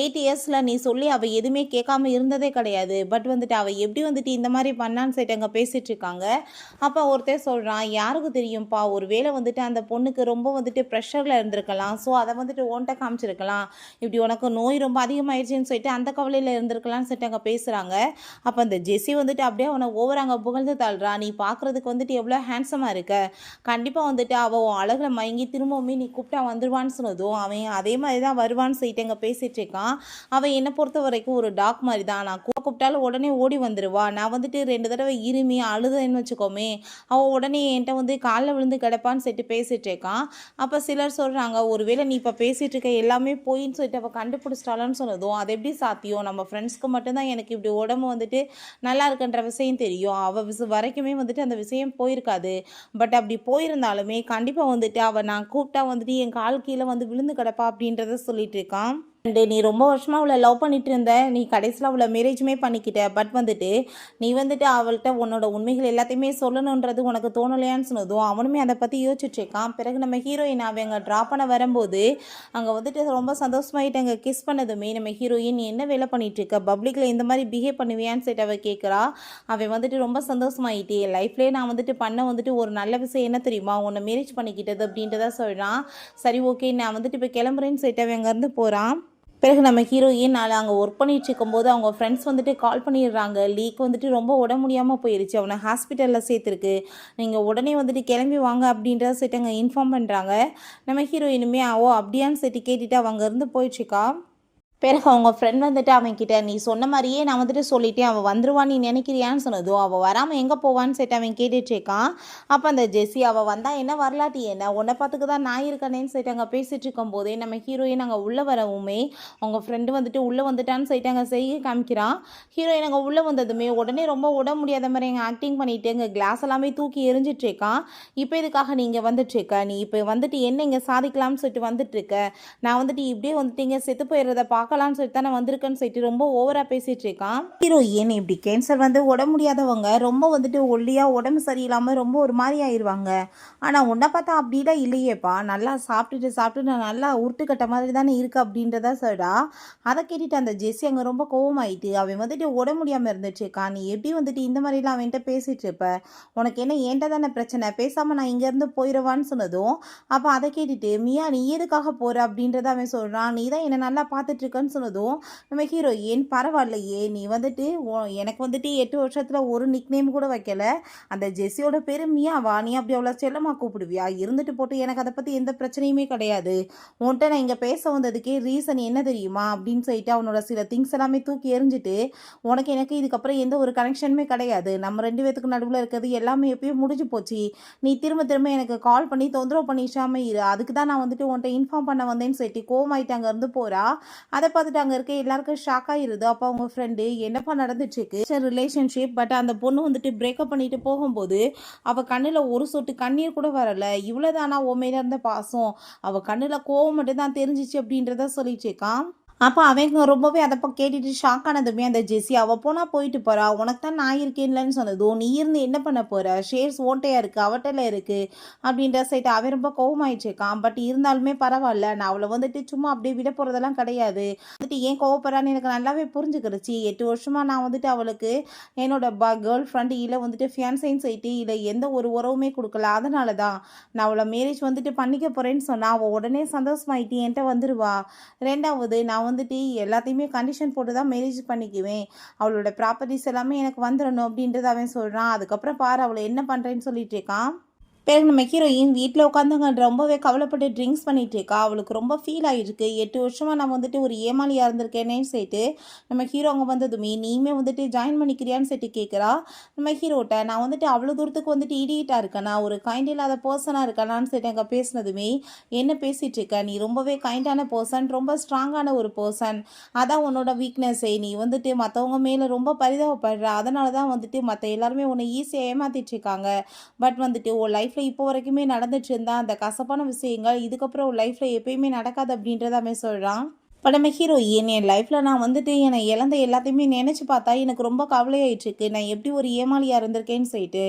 8 இயர்ஸில் நீ சொல்லி அவள் எதுவுமே கேட்காம இருந்ததே கிடையாது, பட் வந்துட்டு அவள் எப்படி வந்துட்டு இந்த மாதிரி பண்ணான்னு சொல்லிட்டு அங்கே பேசிகிட்டு இருக்காங்க. அப்போ ஒருத்தர் சொல்கிறான், யாருக்கு தெரியும்ப்பா, ஒரு வேளை வந்துட்டு அந்த பொண்ணுக்கு ரொம்ப வந்துட்டு ப்ரெஷரில் இருந்திருக்கலாம், ஸோ அதை வந்துட்டு ஓன்ட்ட காமிச்சிருக்கலாம், இப்படி உனக்கு நோய் ரொம்ப அதிகமாகிடுச்சின்னு சொல்லிட்டு அந்த கவலையில் இருந்திருக்கலாம்னு சொல்லிட்டு அங்கே பேசுகிறாங்க. அப்போ அந்த ஜெஸ்ஸி வந்துட்டு அப்படியே அவனை ஓவர் அங்கே புகழ்ந்து தள்ளுறா, நீ பார்க்குறதுக்கு வந்துட்டு எவ்வளோ ஹேண்ட்ஸமாக இருக்க, கண்டிப்பாக வந்துட்டு அவள் அழகில் மயங்கி திரும்பவுமே நீ கூப்பிட்டா வந்துடுவான்னு சொன்னதும் அவன் அதே மாதிரி தான் வருவான்னு சொல்லிட்டு அங்கே பேசிகிட்டு இருக்கான். அவன் என்னை பொறுத்த வரைக்கும் ஒரு டாக் மாதிரி தான், நான் கூப்பிட்டாலும் உடனே ஓடி வந்துடுவா, நான் வந்துட்டு 2 தடவை இருமி அழுதுன்னு வச்சுக்கோமே அவள் உடனே என்கிட்ட வந்து காலில் விழுந்து கிடப்பான்னு சொல்லிட்டு பேசிகிட்டு இருக்கான். அப்போ சிலர் சொல்கிறாங்க, ஒருவேளை நீ இப்போ பேசிகிட்டு இருக்க எல்லாமே போயின்னு சொல்லிட்டு அவள் கண்டுபிடிச்சிட்டாளான்னு சொன்னதும் அது எப்படி சாத்தியம், நம்ம ஃப்ரெண்ட்ஸ்க்கு மட்டும்தான் எனக்கு இப்படி உடம்பு வந்துட்டு நல்லா இருக்குன்ற விஷயம் தெரியும், அவள் வரைக்குமே வந்துட்டு அந்த விஷயம் போயிருக்காது, பட் அப்படி போயிருந்தாலுமே கண்டிப்பாக வந்துட்டு அவள் நான் கூப்பிட்டா வந்துட்டு என் கால் கீழே வந்து விழுந்து கிடப்பா அப்படின்றத சொல்லிட்டு இருக்கான். அண்டு நீ ரொம்ப வருஷமாக அவளை லவ் பண்ணிட்டு இருந்த, நீ கடைசியில் அவளை மேரேஜுமே பண்ணிக்கிட்ட, பட் வந்துட்டு நீ வந்துட்டு அவள்கிட்ட உன்னோட உண்மைகள் எல்லாத்தையுமே சொல்லணுன்றது உனக்கு தோணலையான்னு சொன்னதும் அவனுமே அதை பற்றி யோசிச்சுட்ருக்கான். பிறகு நம்ம ஹீரோயின் அவங்க ட்ராப் பண்ண வரும்போது அங்கே வந்துட்டு ரொம்ப சந்தோஷமாயிட்டு அங்கே கிஸ் பண்ணதுமே நம்ம ஹீரோயின் நீ என்ன வேலை பண்ணிகிட்ருக்க, பப்ளிக்கில் இந்த மாதிரி பிஹேவ் பண்ணுவியான்னு சொல்லிட்டு அவள் கேட்குறா. அவன் வந்துட்டு ரொம்ப சந்தோஷமாயிட்டு என் லைஃப்லேயே நான் வந்துட்டு பண்ண வந்துட்டு ஒரு நல்ல விஷயம் என்ன தெரியுமா, உன்னை மேரேஜ் பண்ணிக்கிட்டது அப்படின்றத சொல்கிறான். சரி ஓகே நான் வந்துட்டு இப்போ கிளம்புறேன்னு சொல்லிட்டு அவன் அங்கேருந்து போகிறான். பிறகு நம்ம ஹீரோயின் அங்கே ஒர்க் பண்ணிட்டு இருக்கும்போது அவங்க ஃப்ரெண்ட்ஸ் வந்துட்டு கால் பண்ணிடுறாங்க, லீக் வந்துட்டு ரொம்ப உடம்பு முடியாமல் போயிடுச்சு, அவனை ஹாஸ்பிட்டலில் சேர்த்துருக்கு, நீங்கள் உடனே வந்துட்டு கிளம்பி வாங்க அப்படின்றத சொல்லிட்டு அங்கே இன்ஃபார்ம் பண்ணுறாங்க. நம்ம ஹீரோயினுமே அப்படியான்னு சொல்லிட்டு கேட்டுட்டு அவங்க அங்கேருந்து போயிடுச்சுக்கா. பிறகு அவங்க ஃப்ரெண்ட் வந்துட்டு அவன்கிட்ட நீ சொன்ன மாதிரியே நான் வந்துட்டு சொல்லிட்டேன், அவள் வந்துருவான்னு நீ நினைக்கிறியான்னு சொன்னதும் அவள் வராமல் எங்கே போவான்னு சொல்லிட்டு அவன் கேட்டுட்ருக்கான். அப்போ அந்த ஜெஸ்ஸி அவள் வந்தால் என்ன வரலாட்டி என்ன, உன்னை பார்த்துக்கு தான் நான் இருக்கனேன்னு சொல்லிட்டு அங்கே பேசிகிட்டு இருக்கும் போதே நம்ம ஹீரோயின் அங்கே உள்ளே வரவுமே அவங்க ஃப்ரெண்டு வந்துட்டு உள்ளே வந்துட்டான்னு சொல்லிட்டு அங்கே செய்ய காமிக்கிறான். ஹீரோயின் அங்கே உள்ளே வந்ததுமே உடனே ரொம்ப உட முடியாத மாதிரி எங்கள் ஆக்டிங் பண்ணிவிட்டு இங்கே கிளாஸ் எல்லாமே தூக்கி எரிஞ்சிட்ருக்கான். இப்போ இதுக்காக நீங்கள் வந்துட்டுருக்க, நீ இப்போ வந்துட்டு என்ன இங்கே சாதிக்கலாம்னு சொல்லிட்டு வந்துட்டுருக்க, நான் வந்துட்டு இப்படியே வந்துட்டு இங்கே செத்து போயிடுறத பார்க்கலான்னு சொல்லிட்டு தான் நான் வந்திருக்கேன்னு சொல்லிட்டு ரொம்ப ஓவராக பேசிகிட்டு இருக்கான். ஹீரோயின் இப்படி கேன்சர் வந்து உடம்பு முடியாதவங்க ரொம்ப வந்துட்டு ஒல்லியாக உடம்பு சரியில்லாமல் ரொம்ப ஒரு மாதிரி ஆயிடுவாங்க, ஆனால் உன்னை பார்த்தா அப்படிலாம் இல்லையேப்பா, நல்லா சாப்பிட்டுட்டு நான் நல்லா உருட்டுக்கட்ட மாதிரி தானே இருக்குது அப்படின்றத சொல்டா. அதை கேட்டுட்டு அந்த ஜெஸ்ஸி அங்கே ரொம்ப கோவமாயிட்டு அவன் வந்துட்டு உடம்பு முடியாமல் இருந்துச்சுக்கா, நீ எப்படி வந்துட்டு இந்த மாதிரிலாம் அவன்கிட்ட பேசிகிட்டு இருப்ப, உனக்கு என்ன ஏன்ட்ட தானே பிரச்சனை, பேசாமல் நான் இங்கேருந்து போயிடுவான்னு சொன்னதும் அப்போ அதை கேட்டுட்டு மியா நீ எதுக்காக போகிற அப்படின்றத அவன் சொல்கிறான். நீ தான் என்னை நல்லா பார்த்துட்டு இருக்கன்னு சொன்னதும் நம்ம ஹீரோயின் பரவாயில்லையே, நீ வந்துட்டு எனக்கு வந்துட்டு 8 வருஷத்தில் ஒரு நிக் நேம் கூட வைக்கல, அந்த ஜெஸ்ஸியோட பேர் மியாவா, நீ அப்படி அவ்வளோ செல்லமாக கூப்பிடுவியா, இருந்துட்டு போட்டு எனக்கு அதை பற்றி எந்த பிரச்சனையுமே கிடையாது, உன்கிட்ட நான் இங்கே பேச வந்ததுக்கே ரீசன் என்ன தெரியுமா அப்படின்னு சொல்லிட்டு அவனோட சில திங்ஸ் எல்லாமே தூக்கி எறிஞ்சிட்டு உனக்கு எனக்கு இதுக்கப்புறம் எந்த ஒரு கனெக்ஷனுமே கிடையாது, நம்ம 2 பேத்துக்கு நடுவில் இருக்கிறது எல்லாமே எப்பயும் முடிஞ்சு போச்சு, நீ திரும்ப திரும்ப எனக்கு கால் பண்ணி தொந்தரவு பண்ணிச்சாமல் இரு, அதுக்கு தான் நான் வந்துட்டு உன்கிட்ட இன்ஃபார்ம் பண்ண வந்தேன்னு சொல்லிட்டு கோவமாயிட்டு அங்கேருந்து போகிறா. அதை பார்த்துட்டு அங்கே இருக்க எல்லாருக்கும் ஷாக் ஆகிருது. அப்போ அவங்க ஃப்ரெண்டு என்னப்பா நடந்துட்டுருக்கு ரிலேஷன்ஷிப், பட் அந்த பொண்ணு வந்துட்டு பிரேக்கப் பண்ணிட்டு போகும்போது அவள் கண்ணில் ஒரு சொட்டு கண்ணீர் கூட வரலை, இவ்வளோதானா உண்மையில இருந்த பாசம், அவள் கண்ணில் கோவம் மட்டும் தான் தெரிஞ்சிச்சு அப்படின்றத சொல்லிட்டுருக்கான். அப்போ அவங்க ரொம்பவே அதை கேட்டுட்டு ஷாக் ஆனதுமே அந்த ஜெஸ்ஸி அவள் போனால் போயிட்டு போகிறா, உனக்கு தான் நான் இருக்கேன்லன்னு சொன்னதும் நீ இருந்து என்ன பண்ண போகிற, ஷேர்ஸ் ஓட்டையாக இருக்குது அவட்டல இருக்குது அப்படின்ற சைட்டு அவன் ரொம்ப கோவமாயிடுச்சிருக்கான். பட் இருந்தாலுமே பரவாயில்ல, நான் அவளை வந்துட்டு சும்மா அப்படியே விட போகிறதெல்லாம் கிடையாது, வந்துட்டு ஏன் கோவப்படுறான்னு எனக்கு நல்லாவே புரிஞ்சுக்கிடுச்சு, 8 வருஷமாக நான் வந்துட்டு அவளுக்கு என்னோட கேர்ள் ஃப்ரெண்டு இல்லை வந்துட்டு ஃபியான்சைன்னு சொல்லிட்டு இல்லை எந்த ஒரு உறவுமே கொடுக்கல, அதனால தான் நான் அவளை மேரேஜ் வந்துட்டு பண்ணிக்க போகிறேன்னு சொன்னால் அவள் உடனே சந்தோஷமாயிட்டு என்கிட்ட வந்துடுவா. ரெண்டாவது நான் வந்துட்டு எல்லாத்தையுமே கண்டிஷன் போட்டு தான் மேரேஜ் பண்ணிக்குவேன். அவளோட ப்ராப்பர்ட்டிஸ் எல்லாமே எனக்கு வந்துடணும் அப்படின்றத அவன் சொல்கிறான். அதுக்கப்புறம் பாரு அவளை என்ன பண்ணுறேன்னு சொல்லிட்டு இருக்கான். பிறகு நம்ம ஹீரோயின் வீட்டில் உட்காந்துங்க ரொம்பவே கவலைப்பட்டு ட்ரிங்க்ஸ் பண்ணிட்டு இருக்கா. அவளுக்கு ரொம்ப ஃபீல் ஆகிருக்கு. 8 வருஷமாக நான் வந்துட்டு ஒரு ஏமாளியாக இருந்திருக்கேனேன்னு சொல்லிட்டு நம்ம ஹீரோ அங்கே வந்ததுமே நீயுமே வந்துட்டு ஜாயின் பண்ணிக்கிறியான்னு சொல்லிட்டு கேட்குறா. நம்ம ஹீரோட்ட நான் வந்துட்டு அவ்வளோ தூரத்துக்கு வந்துட்டு இடியிட்டாக இருக்கேனா, ஒரு கைண்ட் இல்லாத பர்சனாக இருக்கலான்னு சொல்லிட்டு அங்கே பேசினதுமே என்ன பேசிகிட்டு இருக்க, நீ ரொம்பவே கைண்டான பர்சன், ரொம்ப ஸ்ட்ராங்கான ஒரு பர்சன், அதான் உன்னோட வீக்னஸ்ஸே, நீ வந்துட்டு மற்றவங்க மேலே ரொம்ப பரிதாபப்படுற, அதனால தான் வந்துட்டு மற்ற எல்லாருமே உன்னை ஈஸியாக ஏமாத்திட்டு இருக்காங்க. பட் வந்துட்டு உன் லைஃப்பில் இப்போ வரைக்குமே நடந்துட்டு இருந்தா அந்த கசப்பான விஷயங்கள் இதுக்கப்புறம் உன் லைஃப்பில் எப்பயுமே நடக்காது அப்படின்றத அவன் சொல்கிறான். இப்போ நம்ம ஹீரோயின் என் லைஃப்பில் நான் வந்துட்டு என்னை இழந்த எல்லாத்தையுமே நினச்சி பார்த்தா எனக்கு ரொம்ப கவலையாயிட்டுருக்கு. நான் எப்படி ஒரு ஏமாளியாக இருந்திருக்கேன்னு சொல்லிட்டு.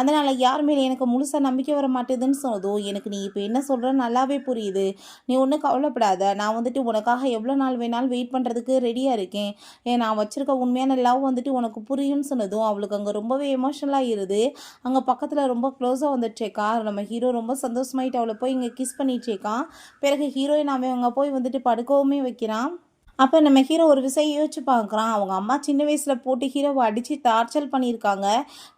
அதனால் யார் மேலே எனக்கு முழுசாக நம்பிக்கை வர மாட்டேதுன்னு சொன்னதும் எனக்கு நீ இப்போ என்ன சொல்கிறன்னு நல்லாவே புரியுது. நீ ஒன்றும் கவலைப்படாத. நான் வந்துட்டு உனக்காக எவ்வளோ நாள் வேணாலும் வெயிட் பண்ணுறதுக்கு ரெடியாக இருக்கேன். நான் வச்சுருக்க உண்மையான லவ் வந்துட்டு உனக்கு புரியும்னு சொன்னதும் அவளுக்கு அங்கே ரொம்பவே எமோஷனலாக இருது. அங்கே பக்கத்தில் ரொம்ப க்ளோஸாக வந்துட்டுருக்கா. நம்ம ஹீரோ ரொம்ப சந்தோஷமாயிட்டு அவளை போய் இங்கே கிஸ் பண்ணிகிட்ருக்கான். பிறகு ஹீரோயின் அவன் அங்கே போய் வந்துட்டு படுக்கவுமே வைக்கிறான். அப்போ நம்ம ஹீரோ ஒரு விஷயம் யோசிச்சு பார்க்குறான். அவங்க அம்மா சின்ன வயசில் போட்டு ஹீரோவை அடித்து டார்ச்சர் பண்ணியிருக்காங்க.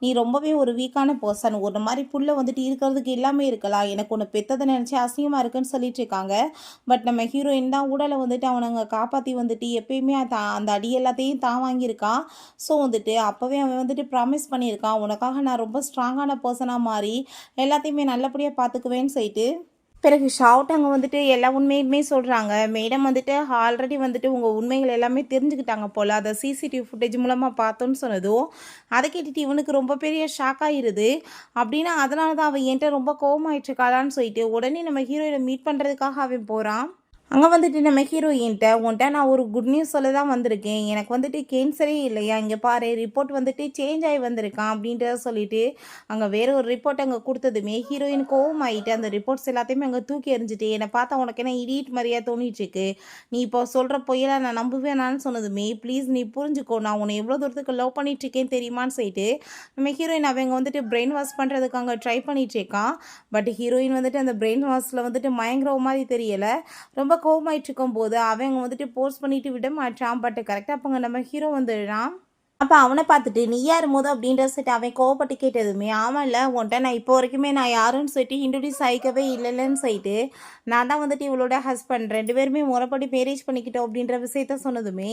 நீ ரொம்பவே ஒரு வீக்கான பர்சன், ஒரு மாதிரி புள்ள வந்துட்டு இருக்கிறதுக்கு எல்லாமே இருக்கலாம், எனக்கு ஒன்று பெற்றதை நினச்சி அசிங்கமாக இருக்குன்னு சொல்லிட்டு இருக்காங்க. பட் நம்ம ஹீரோயின் தான் உடலை வந்துட்டு அவனை காப்பாற்றி வந்துட்டு எப்பயுமே அந்த அடி எல்லாத்தையும் தான் வாங்கியிருக்கான். ஸோ வந்துட்டு அப்போவே அவன் வந்துட்டு ப்ராமிஸ் பண்ணியிருக்கான், உனக்காக நான் ரொம்ப ஸ்ட்ராங்கான பர்சனாக மாறி எல்லாத்தையுமே நல்லபடியாக பார்த்துக்குவேன்னு சொல்லிட்டு. பிறகு ஷவுட் அங்கே வந்துட்டு எல்லா உண்மையுமே சொல்கிறாங்க. மேடம் வந்துட்டு ஆல்ரெடி வந்துட்டு உங்கள் உண்மைகள் எல்லாமே தெரிஞ்சுக்கிட்டாங்க போல், அதை சிசிடிவி ஃபுட்டேஜ் மூலமாக பார்த்தோன்னு சொன்னதும் அதை கேட்டுட்டு இவனுக்கு ரொம்ப பெரிய ஷாக் ஆகிருது. அப்படின்னா அதனால தான் அவன் என்கிட்ட ரொம்ப கோவமாயிட்டுருக்காளான்னு சொல்லிட்டு உடனே நம்ம ஹீரோயினை மீட் பண்ணுறதுக்காக அவன் போகிறான். அங்கே வந்துட்டு நம்ம ஹீரோயின்ட்ட உன்ட்ட நான் ஒரு குட் நியூஸ் சொல்ல தான் வந்திருக்கேன், எனக்கு வந்துட்டு கேன்சரே இல்லையா, இங்கே பாரு ரிப்போர்ட் வந்துட்டு சேஞ்ச் ஆகி வந்திருக்கான் அப்படின்றத சொல்லிட்டு அங்கே வேறு ஒரு ரிப்போர்ட் அங்கே கொடுத்ததுமே ஹீரோயின் கோவம் ஆகிட்டு அந்த ரிப்போர்ட்ஸ் எல்லாத்தையுமே அங்கே தூக்கி எறிஞ்சிட்டு என்னை பார்த்தா உனக்கு என்ன இடியட் மாதிரியா தோணிட்டுருக்கு, நீ இப்போ சொல்கிற பொய்யெல்லாம் நான் நம்புவேனான்னு சொன்னதுமே ப்ளீஸ் நீ புரிஞ்சுக்கோ, நான் உன்னை எவ்வளோ தூரத்துக்கு லவ் பண்ணிகிட்ருக்கேன்னு தெரியுமான்னு சொல்லிட்டு நம்ம ஹீரோயின் அவங்க வந்துட்டு பிரெயின் வாஷ் பண்ணுறதுக்கு அங்கே ட்ரை பண்ணிகிட்ருக்கான். பட் ஹீரோயின் வந்துட்டு அந்த பிரெயின் வாஷில் வந்துட்டு மயங்குற மாதிரி தெரியலை. ரொம்ப கோவமாயிட்டு இருக்கும்போது அவங்க வந்துட்டு போஸ்ட் பண்ணிட்டு விட மாட்டான். பட் கரெக்டாக அப்போங்க நம்ம ஹீரோ வந்துடுறான். அப்போ அவனை பார்த்துட்டு நீ யார் மோதும் அப்படின்ற சொல்லிட்டு அவன் கோவப்பட்டு கேட்டதுமே ஆமாம்ல உன்ட்ட நான் இப்போ வரைக்குமே நான் யாருன்னு சொல்லிட்டு இன்ட்ரடியூஸ் ஆகிக்கவே இல்லைன்னு சொல்லிட்டு நான் தான் வந்துட்டு இவளோட ஹஸ்பண்ட், 2 பேருமே முறைப்படி மேரேஜ் பண்ணிக்கிட்டோம் அப்படின்ற விஷயத்த சொன்னதுமே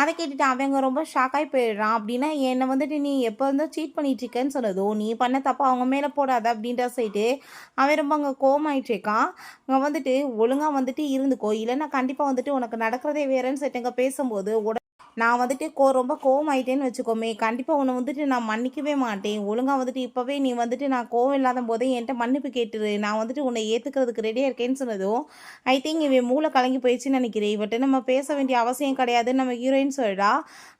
அதை கேட்டுட்டு அவங்க ரொம்ப ஷாக்காகி போயிடுறான். அப்படின்னா என்னை வந்துட்டு நீ எப்போ இருந்தால் சீட் பண்ணிட்டு இருக்கேன்னு சொன்னதும் நீ பண்ண தப்பா அவங்க மேலே போடாத அப்படின்ற சொல்லிட்டு அவன் ரொம்ப அங்கே கோவமாயிட்டு இருக்கான். அங்கே வந்துட்டு ஒழுங்காக வந்துட்டு இருந்துக்கோ, இல்லைன்னா கண்டிப்பாக வந்துட்டு உனக்கு நடக்கிறதே வேறேன்னு சொல்லிட்டு அங்கே பேசும்போது நான் வந்துட்டு ரொம்ப கோவமாயிட்டேன்னு வச்சுக்கோமே, கண்டிப்பாக உன்னை வந்துட்டு நான் மன்னிக்கவே மாட்டேன். ஒழுங்காக வந்துட்டு இப்போவே நீ வந்துட்டு நான் கோவம் இல்லாத போதே என்கிட்ட மன்னிப்பு கேட்டுரு, நான் வந்துட்டு உன்னை ஏற்றுக்கிறதுக்கு ரெடியாக இருக்கேன்னு சொன்னதும் ஐ திங்க் இவன் மூளை கலங்கி போயிடுச்சுன்னு நினைக்கிறேன், இவட்ட நம்ம பேச வேண்டிய அவசியம் கிடையாதுன்னு நம்ம ஹீரோயின் சொல்கிறா.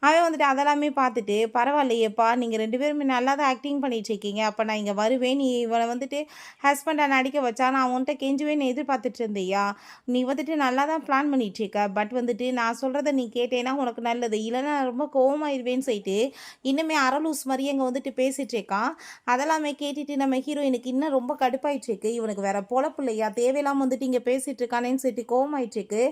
அவன் வந்துட்டு அதெல்லாமே பார்த்துட்டு பரவாயில்லையேப்பா, நீங்கள் 2 பேருமே நல்லா தான் ஆக்டிங் பண்ணிட்டு இருக்கீங்க, அப்போ நான் இங்கே வருவேன், நீ இவனை வந்துட்டு ஹஸ்பண்டை நடிக்க வச்சா நான் உன்கிட்ட கெஞ்சுவேன்னு எதிர்பார்த்துட்டு இருந்தியா, நீ வந்துட்டு நல்லா தான் பிளான் பண்ணிட்டு இருக்க, பட் வந்துட்டு நான் சொல்கிறத நீ கேட்டேன்னா உனக்கு நல்லது, இல்லைன்னா ரொம்ப கோவமாயிருவேன்னு சொல்லிட்டு இன்னுமே அரலூஸ் மாதிரி அங்கே வந்துட்டு பேசிட்டு இருக்கான். அதெல்லாமே கேட்டுட்டு நம்ம ஹீரோயினுக்கு இன்னும் ரொம்ப கடுப்பாயிட்டு இருக்கு. இவனுக்கு வேற பொழப்பு இல்லையா, தேவையில்லாம வந்துட்டு இங்கே பேசிட்டு இருக்கானேன்னு சொல்லிட்டு கோவமாயிட்டு இருக்கு.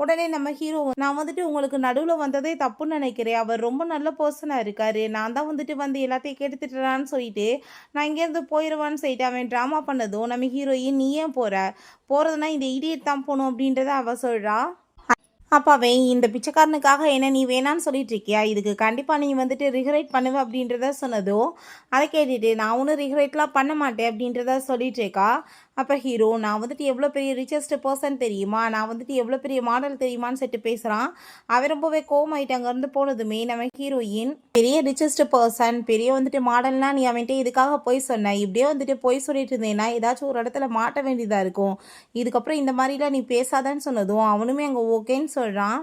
உடனே நம்ம ஹீரோ நான் வந்துட்டு உங்களுக்கு நடுவில் வந்ததே தப்புன்னு நினைக்கிறேன், அவர் ரொம்ப நல்ல பர்சனாக இருக்காரு, நான் தான் வந்துட்டு வந்து எல்லாத்தையும் கெடுத்துட்டுறான்னு சொல்லிட்டு நான் இங்கேருந்து போயிடுவான்னு சொல்லிட்டு அவன் ட்ராமா பண்ணதும் நம்ம ஹீரோயின் நீ ஏன் போகிறதுனா இந்த இடியட் தான் போகணும் அப்படின்றத அவ சொல்கிறா. அப்போ அவன் இந்த பிச்சைக்காரனுக்காக என்ன நீ வேணான்னு சொல்லிட்டு இருக்கியா, இதுக்கு கண்டிப்பாக நீ வந்துட்டு ரிக்ரெட் பண்ணுவ அப்படின்றத சொன்னதும் அதை கேட்டுட்டு நான் ஒன்றும் ரிக்ரெட்லாம் பண்ண மாட்டேன் அப்படின்றத சொல்லிட்டு இருக்கா. அப்போ ஹீரோ நான் வந்துட்டு எவ்வளோ பெரிய ரிச்சஸ்ட் பர்சன் தெரியுமா, நான் வந்துட்டு எவ்வளோ பெரிய மாடல் தெரியுமான்னு சொல்லிட்டு பேசுகிறான். அவன் ரொம்பவே கோவமாயிட்டு அங்கேருந்து போனதுமே நம்ம ஹீரோயின் பெரிய ரிச்சஸ்ட் பர்சன், பெரிய வந்துட்டு மாடல்னால் நீ அவன்கிட்ட இதுக்காக போய் சொன்ன, இப்படியே வந்துட்டு போய் சொல்லிட்டு இருந்தேன்னா ஏதாச்சும் ஒரு இடத்துல மாட்ட வேண்டியதாக இருக்கும், இதுக்கப்புறம் இந்த மாதிரிலாம் நீ பேசாதான்னு சொன்னதும் அவனுமே அங்கே ஓகேன்னு சொல்கிறான்.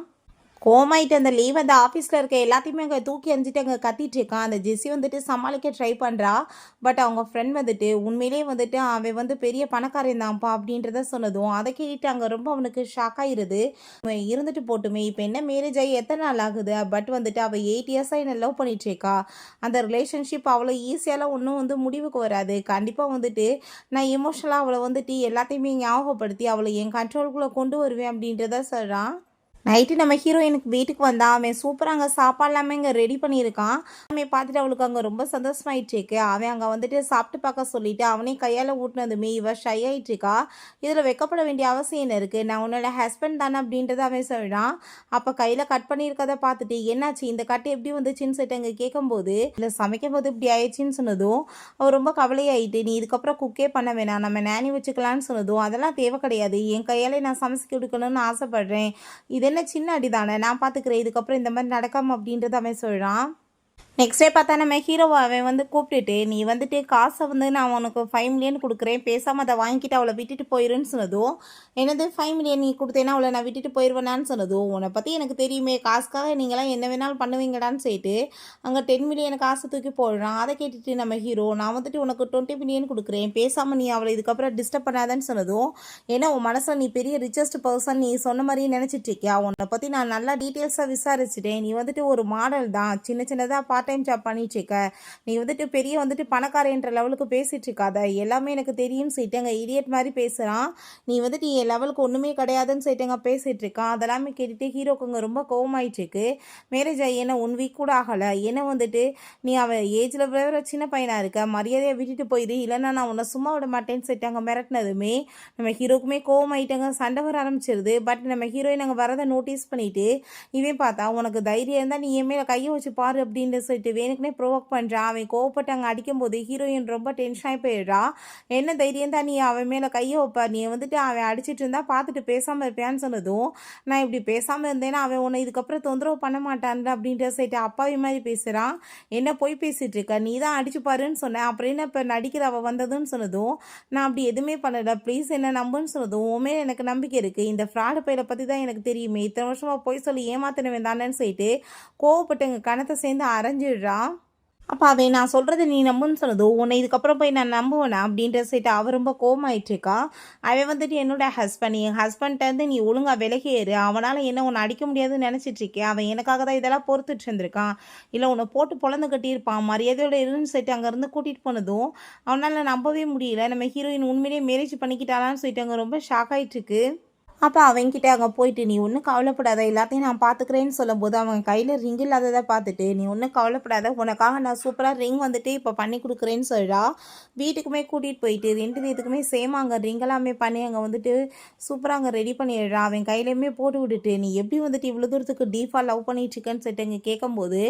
கோமாயிட்டு அந்த லீவ் அந்த ஆஃபீஸில் இருக்க எல்லாத்தையுமே அங்கே தூக்கி எறிஞ்சிட்டு அங்கே கத்திட்டு இருக்கான். அந்த ஜெஸ்ஸி வந்துட்டு சமாளிக்க ட்ரை பண்ணுறா. பட் அவங்க ஃப்ரெண்ட் வந்துட்டு உண்மையிலே வந்துட்டு அவன் வந்து பெரிய பணக்காரன் தான்ப்பா அப்படின்றத சொன்னதும் அதை கேட்டு அங்கே ரொம்ப அவனுக்கு ஷாக் ஆகிருது. அவன் இருந்துட்டு போட்டுமே இப்போ என்ன மேரேஜ் ஆகி எத்தனை நாள் ஆகுது, பட் வந்துட்டு அவள் 8 இயர்ஸாக என்ன லவ் பண்ணிட்டு இருக்கா, அந்த ரிலேஷன்ஷிப் அவ்வளோ ஈஸியாலாம் ஒன்றும் வந்து முடிவுக்கு வராது, கண்டிப்பாக வந்துட்டு நான் எமோஷனலாக அவளை வந்துட்டு எல்லாத்தையுமே ஞாபகப்படுத்தி அவளை என் கண்ட்ரோலுக்குள்ளே கொண்டு வருவேன் அப்படின்றத சொல்கிறான். நைட்டு நம்ம ஹீரோயினுக்கு வீட்டுக்கு வந்தா அவன் சூப்பராக அங்கே சாப்பாடு எல்லாமே இங்கே ரெடி பண்ணியிருக்கான். அவன் பார்த்துட்டு அவளுக்கு அங்கே ரொம்ப சந்தோஷமாயிட்டுருக்கு. அவன் அங்கே வந்துட்டு சாப்பிட்டு பார்க்க சொல்லிட்டு அவனே கையால் ஊட்டினதுமே இவ ஷை ஆகிட்டுருக்கா. இதில் வெக்கப்பட வேண்டிய அவசியம் என்ன இருக்குது, நான் உன்னோட ஹஸ்பண்ட் தானே அப்படின்றத அவன் சொல்கிறான். அப்போ கையில் கட் பண்ணியிருக்கதை பார்த்துட்டு என்னாச்சு இந்த கட்டு எப்படி வந்துச்சுன்னு சொல்லிட்டு அங்கே கேட்கும்போது இல்லை சமைக்கும் போது இப்படி ஆயிடுச்சின்னு சொன்னதும் அவள் ரொம்ப கவலையாயிட்டு, நீ இதுக்கப்புறம் குக்கே பண்ண வேணாம், நம்ம நேனி வச்சுக்கலான்னு சொன்னதும் அதெல்லாம் தேவை கிடையாது, என் கையாலே நான் சமைச்சு கொடுக்கணும்னு ஆசைப்பட்றேன், இது என்ன சின்ன அடி தானே, நான் பார்த்துக்கிறேன், இதுக்கப்புறம் இந்த மாதிரி நடக்காம அப்படின்றத அவன் சொல்கிறான். நெக்ஸ்ட் டே பார்த்தா நம்ம ஹீரோவை அவன் வந்து கூப்பிட்டுட்டு, நீ வந்துட்டு காசை வந்து நான் உனக்கு 5 மில்லியன் கொடுக்குறேன், பேசாமல் அதை வாங்கிட்டு அவளை விட்டுட்டு போயிருன்னு சொன்னதும், என்னது 5 மில்லியன் நீ கொடுத்தேன்னா அவளை நான் விட்டுட்டு போயிடுவேனான்னு சொன்னதும், உன்னை பற்றி எனக்கு தெரியுமே, காசுக்காக நீங்களாம் என்ன வேணாலும் பண்ணுவீங்கடான்னு சொல்லிட்டு அங்கே 10 மில்லியன் காசு தூக்கி போடுறான். அதை கேட்டுட்டு நம்ம ஹீரோ, நான் வந்துட்டு உனக்கு 20 மில்லியன் கொடுக்குறேன், பேசாமல் நீ அவளை இதுக்கப்புறம் டிஸ்டர்ப் பண்ணாதன்னு சொன்னதும், ஏன்னா உன் மனசில் நீ பெரிய ரிச்சஸ்ட் பர்சன் நீ சொன்ன மாதிரியே நினச்சிட்டு இருக்கியா, உன்னை பற்றி நான் நல்லா டீட்டெயில்ஸாக விசாரிச்சுட்டேன், நீ வந்துட்டு ஒரு மாடல் தான், சின்ன சின்னதாக பார்ட் டைம் ஜாப் பண்ணிட்டு இருக்க, நீ வந்துட்டு பெரிய வந்துட்டு பணக்காரன்ற லெவலுக்கு பேசிட்டு இருக்காத, எல்லாமே எனக்கு தெரியும்னு சொல்லிட்டுங்க இடியட் மாதிரி பேசுகிறான். நீ வந்துட்டு என் லெவலுக்கு ஒன்றுமே கிடையாதுன்னு சொல்லிட்டுங்க பேசிகிட்டு இருக்கான். அதெல்லாமே கேட்டுட்டு ஹீரோக்குங்க ரொம்ப கோவமாயிட்டு இருக்கு. மேரேஜ் ஆகி என்ன 1 வீக் கூட ஆகலை, என்ன வந்துட்டு நீ அவன் ஏஜில் வேற சின்ன பையனாக இருக்க, மரியாதையை விட்டுட்டு போயிடு, இல்லைன்னா நான் உன்னை சும்மா விட மாட்டேன்னு சொல்லிட்டாங்க. மிரட்டினதுமே நம்ம ஹீரோக்குமே கோவமாயிட்டாங்க, சண்டை வர ஆரம்பிச்சிருது. பட் நம்ம ஹீரோயின் அங்கே வரதை நோட்டீஸ் பண்ணிட்டு இவன் பார்த்தா, உனக்கு தைரியம் இருந்தால் நீ என் மேலே கையை வச்சு பாரு அப்படின்னு சொல்லிட்டு வேணுக்குனே ப்ரொவோக் பண்ணுறான். அவன் கோவப்பட்டு அங்கே அடிக்கும்போது ஹீரோயின் ரொம்ப டென்ஷனாகி போயிடுறா. என்ன தைரியம் தான் நீ அவன் மேலே கையை வைப்பா, நீ வந்துட்டு அவன் அடிச்சிட்டு இருந்தா பார்த்துட்டு பேசாமல் இருப்பியான்னு சொன்னதும், நான் இப்படி பேசாமல் இருந்தேன்னா அவன் உன்னை இதுக்கப்புறம் தொந்தரவு பண்ண மாட்டான் அப்படின்ற சொல்லிட்டு அப்பாவி மாதிரி பேசுகிறான். என்ன போய் பேசிகிட்டு இருக்க, நீ தான் அடிச்சு பாருன்னு சொன்னேன், அப்புறம் என்ன இப்போ நடிக்கிற அவள் வந்ததுன்னு சொன்னதும், நான் அப்படி எதுவுமே பண்ணலை, ப்ளீஸ் என்ன நம்புன்னு சொன்னதும், உண்மையிலே எனக்கு நம்பிக்கை இருக்குது, இந்த ஃப்ராடு பையில பற்றி தான் எனக்கு தெரியுமே, இத்தனை வருஷமாக போய் சொல்லி ஏமாத்தினவன் தானேன்னு சொல்லிட்டு கோவப்பட்டு எங்கள் கணத்தை சேர்ந்து அரைஞ்சிடுறான். அப்போ அவன் நான் சொல்கிறத நீ நம்புன்னு சொன்னதும், உன்னை இதுக்கப்புறம் போய் நான் நம்புவேனா அப்படின்ற சொல்லிட்டு அவள் ரொம்ப கோவமாயிட்டுருக்கா. அவன் வந்துட்டு என்னோட ஹஸ்பண்ட், என் ஹஸ்பண்ட்லேருந்து நீ ஒழுங்காக விலகி ஏறு, அவனால் என்ன உன்னை அடிக்க முடியாதுன்னு நினச்சிட்ருக்கேன், அவன் எனக்காக தான் இதெல்லாம் பொறுத்துட்டு இருந்திருக்கான், இல்லை உன்னை போட்டு பொழந்து கட்டியிருப்பான், மரியாதையோட இருன்னு சொல்லிட்டு அங்கேருந்து கூட்டிகிட்டு போனதும் அவனால் நம்பவே முடியல. நம்ம ஹீரோயின் உண்மையிலேயே மேரேஜ் பண்ணிக்கிட்டாலான்னு சொல்லிட்டு அங்கே ரொம்ப ஷாக் ஆகிட்டுருக்கு. அப்போ அவன்கிட்ட அங்கே போயிட்டு, நீ ஒன்றும் கவலைப்படாத, எல்லாத்தையும் நான் பார்த்துக்கிறேன்னு சொல்லும்போது அவன் கையில் ரிங் இல்லாததை பார்த்துட்டு, நீ ஒன்றும் கவலைப்படாத, உனக்காக நான் சூப்பராக ரிங் வந்துட்டு இப்போ பண்ணி கொடுக்குறேன்னு சொல்கிறா. வீட்டுக்குமே கூட்டிகிட்டு போயிட்டு 2 பேத்துக்குமே சேம் அங்கே ரிங் எல்லாமே பண்ணி அங்கே வந்துட்டு சூப்பராக அங்கே ரெடி பண்ணிடுறா. அவன் கையிலையுமே போட்டு விட்டுட்டு, நீ எப்படி வந்துட்டு இவ்வளோ தூரத்துக்கு டீஃபாக லவ் பண்ணிட்டுருக்கேன்னு சொல்லிட்டு அங்கே கேட்கும்போது,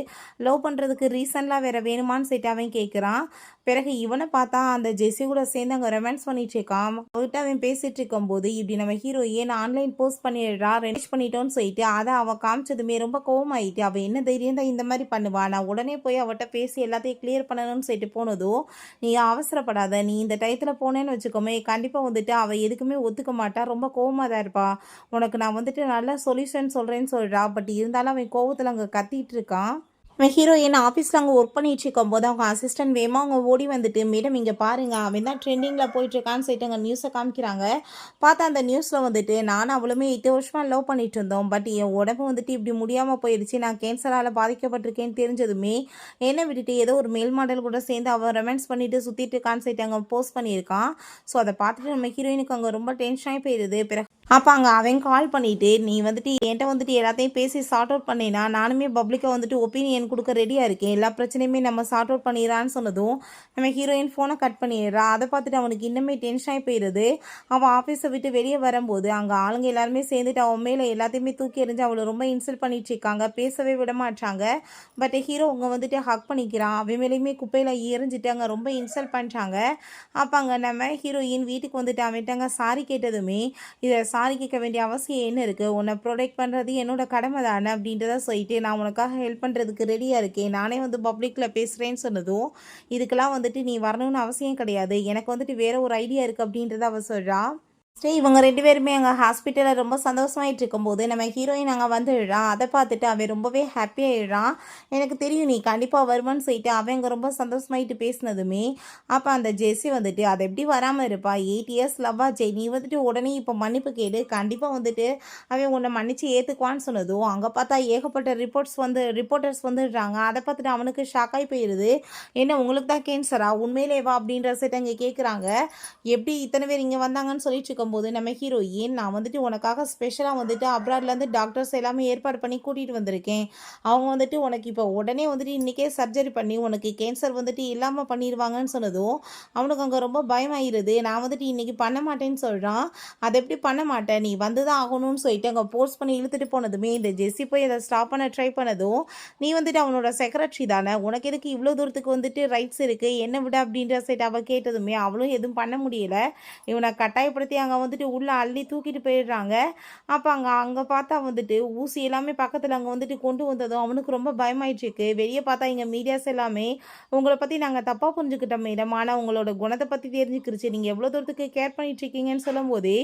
லவ் பண்ணுறதுக்கு ரீசன்லாம் வேறு வேணுமான்னு சொல்லிட்டு அவன் கேட்குறான். பிறகு இவனை பார்த்தா அந்த ஜெஸ்ஸி கூட சேர்ந்து அங்கே ரொமான்ஸ் பண்ணிட்டு இருக்கான். அவர்கிட்ட அவன் பேசிகிட்டு இருக்கும்போது இப்படி நம்ம ஹீரோ ஏன் ஆன்லைன் போஸ்ட் பண்ணிடுறா, ரெனிஷ் பண்ணிட்டோன்னு சொல்லிட்டு அதை அவள் காமிச்சதுமே ரொம்ப கோவமாயிட்டு, அவள் என்ன தைரியம் தான் இந்த மாதிரி பண்ணுவா, நான் உடனே போய் அவட்ட பேசி எல்லாத்தையும் கிளியர் பண்ணணும்னு சொல்லிட்டு போனதும், நீ அவசரப்படாத, நீ இந்த டயத்தில் போனேன்னு வச்சுக்கோமே கண்டிப்பாக வந்துட்டு அவள் எதுக்குமே ஒத்துக்க மாட்டா, ரொம்ப கோவமாக தான் இருப்பா, உனக்கு நான் வந்துட்டு நல்ல சொல்யூஷன் சொல்கிறேன்னு சொல்கிறா. பட் இருந்தாலும் அவன் கோவத்தில் அங்கே கத்திட்டு இருக்கான். அவன் ஹீரோயின் ஆஃபீஸில் அங்கே ஒர்க் பண்ணிட்டு இருக்கும்போது அவங்க அசிஸ்டன்ட் வேகமாக அவங்க ஓடி வந்துட்டு, மேடம் இங்கே பாருங்கள் அவன் தான் ட்ரெண்டிங்கில் போயிட்டுருக்கான்னு சொல்லிட்டு அங்கே நியூஸை காமிக்கிறாங்க. பார்த்தா அந்த நியூஸில் வந்துட்டு, நானும் அவளுமே 8 வருஷமாக லவ் பண்ணிட்டு இருந்தோம், பட் என் உடம்பு வந்துட்டு இப்படி முடியாமல் போயிடுச்சு, நான் கேன்சரால் பாதிக்கப்பட்டிருக்கேன்னு தெரிஞ்சதுமே என்னை விட்டுட்டு ஏதோ ஒரு மேல் மாடல் கூட சேர்ந்து அவன் ரொமான்ஸ் பண்ணிட்டு சுற்றிட்டு இருக்கான்னு சொல்லிட்டு அங்கே போஸ்ட் பண்ணியிருக்கான். ஸோ அதை பார்த்துட்டு நம்ம ஹீரோயினுக்கு அங்கே ரொம்ப டென்ஷனாகி போயிடுது. பிறகு அப்போ அங்கே அவன் கால் பண்ணிவிட்டு, நீ வந்துட்டு என்கிட்ட வந்துட்டு எல்லாத்தையும் பேசி சார்ட் அவுட் பண்ணினா நானுமே பப்ளிக்காக வந்துட்டு ஒப்பீனியன் கொடுக்க ரெடியாக இருக்கேன், எல்லா பிரச்சனையுமே நம்ம சார்ட் அவுட் பண்ணிடுறான்னு சொன்னதும் நம்ம ஹீரோயின் ஃபோனை கட் பண்ணிடுறா. அதை பார்த்துட்டு அவனுக்கு இன்னுமே டென்ஷனாகி போயிடுது. அவன் ஆஃபீஸை விட்டு வெளியே வரும்போது அங்கே ஆளுங்க எல்லாருமே சேர்ந்துட்டு அவன் மேலே எல்லாத்தையுமே தூக்கி எறிஞ்சு அவளை ரொம்ப இன்சல்ட் பண்ணிட்டு இருக்காங்க, பேசவே விட மாட்டாங்க. பட் ஹீரோ அவங்க வந்துட்டு ஹக் பண்ணிக்கிறான், அவன் மேலேயுமே குப்பையில் எரிஞ்சிட்டு அங்கே ரொம்ப இன்சல்ட் பண்ணுறாங்க. அப்போ அங்கே நம்ம ஹீரோயின் வீட்டுக்கு வந்துட்டு அவன்ட்டாங்க சாரி கேட்டதுமே, இதை சாரி கேட்க வேண்டிய அவசியம் என்ன இருக்குது, உன்னை ப்ரொடெக்ட் பண்ணுறது என்னோட கடமை தானே அப்படின்றத சொல்லிட்டு நான் உனக்காக ஹெல்ப் பண்ணுறதுக்கு ரெடியாக இருக்கேன், நானே வந்து பப்ளிக்கில் பேசுகிறேன்னு சொன்னதும், இதுக்கெல்லாம் வந்துட்டு நீ வரணும்னு அவசியம் கிடையாது, எனக்கு வந்துட்டு வேறு ஒரு ஐடியா இருக்குது அப்படின்றத அவள் சொல்கிறா. சரி இவங்க 2 பேருமே அங்கே ஹாஸ்பிட்டலில் ரொம்ப சந்தோஷமாயிட்டு இருக்கும்போது நம்ம ஹீரோயின் அங்கே வந்துடுறான். அதை பார்த்துட்டு அவன் ரொம்பவே ஹாப்பியாகிடுறான். எனக்கு தெரியும் நீ கண்டிப்பாக வருவான்னு சொல்லிட்டு அவன் அங்கே ரொம்ப சந்தோஷமாயிட்டு பேசினதுமே அப்போ அந்த ஜெஸ்ஸி வந்துட்டு அதை எப்படி வராமல் இருப்பா, 8 இயர்ஸ் லவ்வா ஜெய், நீ வந்துட்டு உடனே இப்போ மன்னிப்பு கேடு, கண்டிப்பாக வந்துட்டு அவன் உன்னை மன்னிச்சு ஏற்றுக்குவான்னு சொன்னதும் அங்கே பார்த்தா ஏகப்பட்ட ரிப்போர்ட்டர்ஸ் வந்துடுறாங்க. அதை பார்த்துட்டு அவனுக்கு ஷாக்காகி போயிடுது. என்ன உங்களுக்கு தான் கேன்சரா, உண்மையிலே வா அப்படின்ற செட் அங்கே கேட்குறாங்க. எப்படி இத்தனை பேர் இங்கே வந்தாங்கன்னு சொல்லிட்டு இருக்கும்போது நம்ம ஹீரோயின் நான் வந்துட்டு உனக்காக ஸ்பெஷலாக வந்துட்டு அப்ராட்லேருந்து டாக்டர்ஸ் எல்லாமே ஏற்பாடு பண்ணி கூட்டிகிட்டு வந்திருக்கேன். அவங்க வந்துட்டு உனக்கு இப்போ உடனே வந்துட்டு இன்றைக்கே சர்ஜரி பண்ணி உனக்கு கேன்சர் வந்துட்டு இல்லாமல் பண்ணிடுவாங்கன்னு சொன்னதும் அவனுக்கு அங்கே ரொம்ப பயமாயிருது. நான் வந்துட்டு இன்றைக்கி பண்ண மாட்டேன்னு சொல்கிறான். அதை எப்படி பண்ண மாட்டேன், நீ வந்து தான் ஆகணும்னு சொல்லிட்டு அங்கே போர்ஸ் பண்ணி இழுத்துட்டு போனதுமே இந்த ஜெஸ்ஸி போய் அதை ஸ்டாப் பண்ண ட்ரை பண்ணதும் நீ வந்துட்டு அவனோட செக்ரட்டரி தானே, உனக்கு எதுக்கு இவ்வளோ தூரத்துக்கு வந்துட்டு ரைட்ஸ் இருக்குது என்ன விட அப்படின்ற சைட் அவள் கேட்டதுமே அவளும் எதுவும் பண்ண முடியல. இவனை கட்டாயப்படுத்தி அங்கே வந்துட்டு உள்ளே அள்ளி தூக்கிட்டு போயிடுறாங்க. அப்போ அங்கே அங்கே பார்த்தா வந்துட்டு ஊசி எல்லாமே பக்கத்தில் அங்கே வந்துட்டு கொண்டு வந்ததும் அவனுக்கு ரொம்ப பயமாயிடுச்சு. வெளியே பார்த்தா இங்கே மீடியாஸ் எல்லாமே உங்களை பற்றி நாங்கள் தப்பாக புரிஞ்சுக்கிட்டோம் மேடம், ஆனால் உங்களோட குணத்தை பற்றி தெரிஞ்சுக்கிருச்சு, நீங்கள் எவ்வளோ தூரத்துக்கு கேர் பண்ணிட்டு இருக்கீங்கன்னு சொல்லும் போதே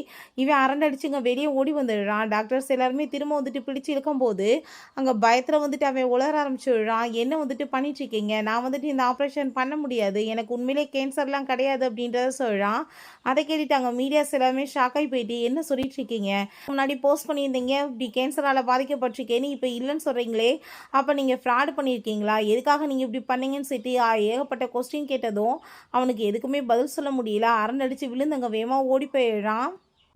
இவன் அரண்டடிச்சு இங்கே வெளியே ஓடி வந்துடுறான். டாக்டர்ஸ் எல்லாருமே திரும்ப வந்துட்டு பிடிச்சி இழுக்கும்போது அங்கே பயத்தில் வந்துட்டு அவன் உளர ஆரம்பிச்சுடுறான். என்ன வந்துட்டு பண்ணிட்டு இருக்கீங்க, நான் வந்துட்டு இந்த ஆப்ரேஷன் பண்ண முடியாது, எனக்கு உண்மையிலே கேன்சர்லாம் கிடையாது அப்படின்றத சொல்கிறான். அதை கேட்டுட்டாங்க மீடியாஸ் எல்லாமே ஷாக் ஆகி போயிட்டு என்ன சொல்லிட்டு இருக்கீங்க, முன்னாடி போஸ்ட் பண்ணியிருந்தீங்க இப்படி கேன்சரால் பாதிக்கப்பட்டிருக்கேன்னு இப்போ இல்லைன்னு சொல்கிறீங்களே, அப்போ நீங்கள் ஃப்ராட் பண்ணியிருக்கீங்களா, எதுக்காக நீங்கள் இப்படி பண்ணீங்கன்னு சொல்லிட்டு ஏகப்பட்ட கொஸ்டின் கேட்டதும் அவனுக்கு எதுக்குமே பதில் சொல்ல முடியல. அரண்டடிச்சு விழுந்தங்க வேகமாக ஓடி போயிடுறான்.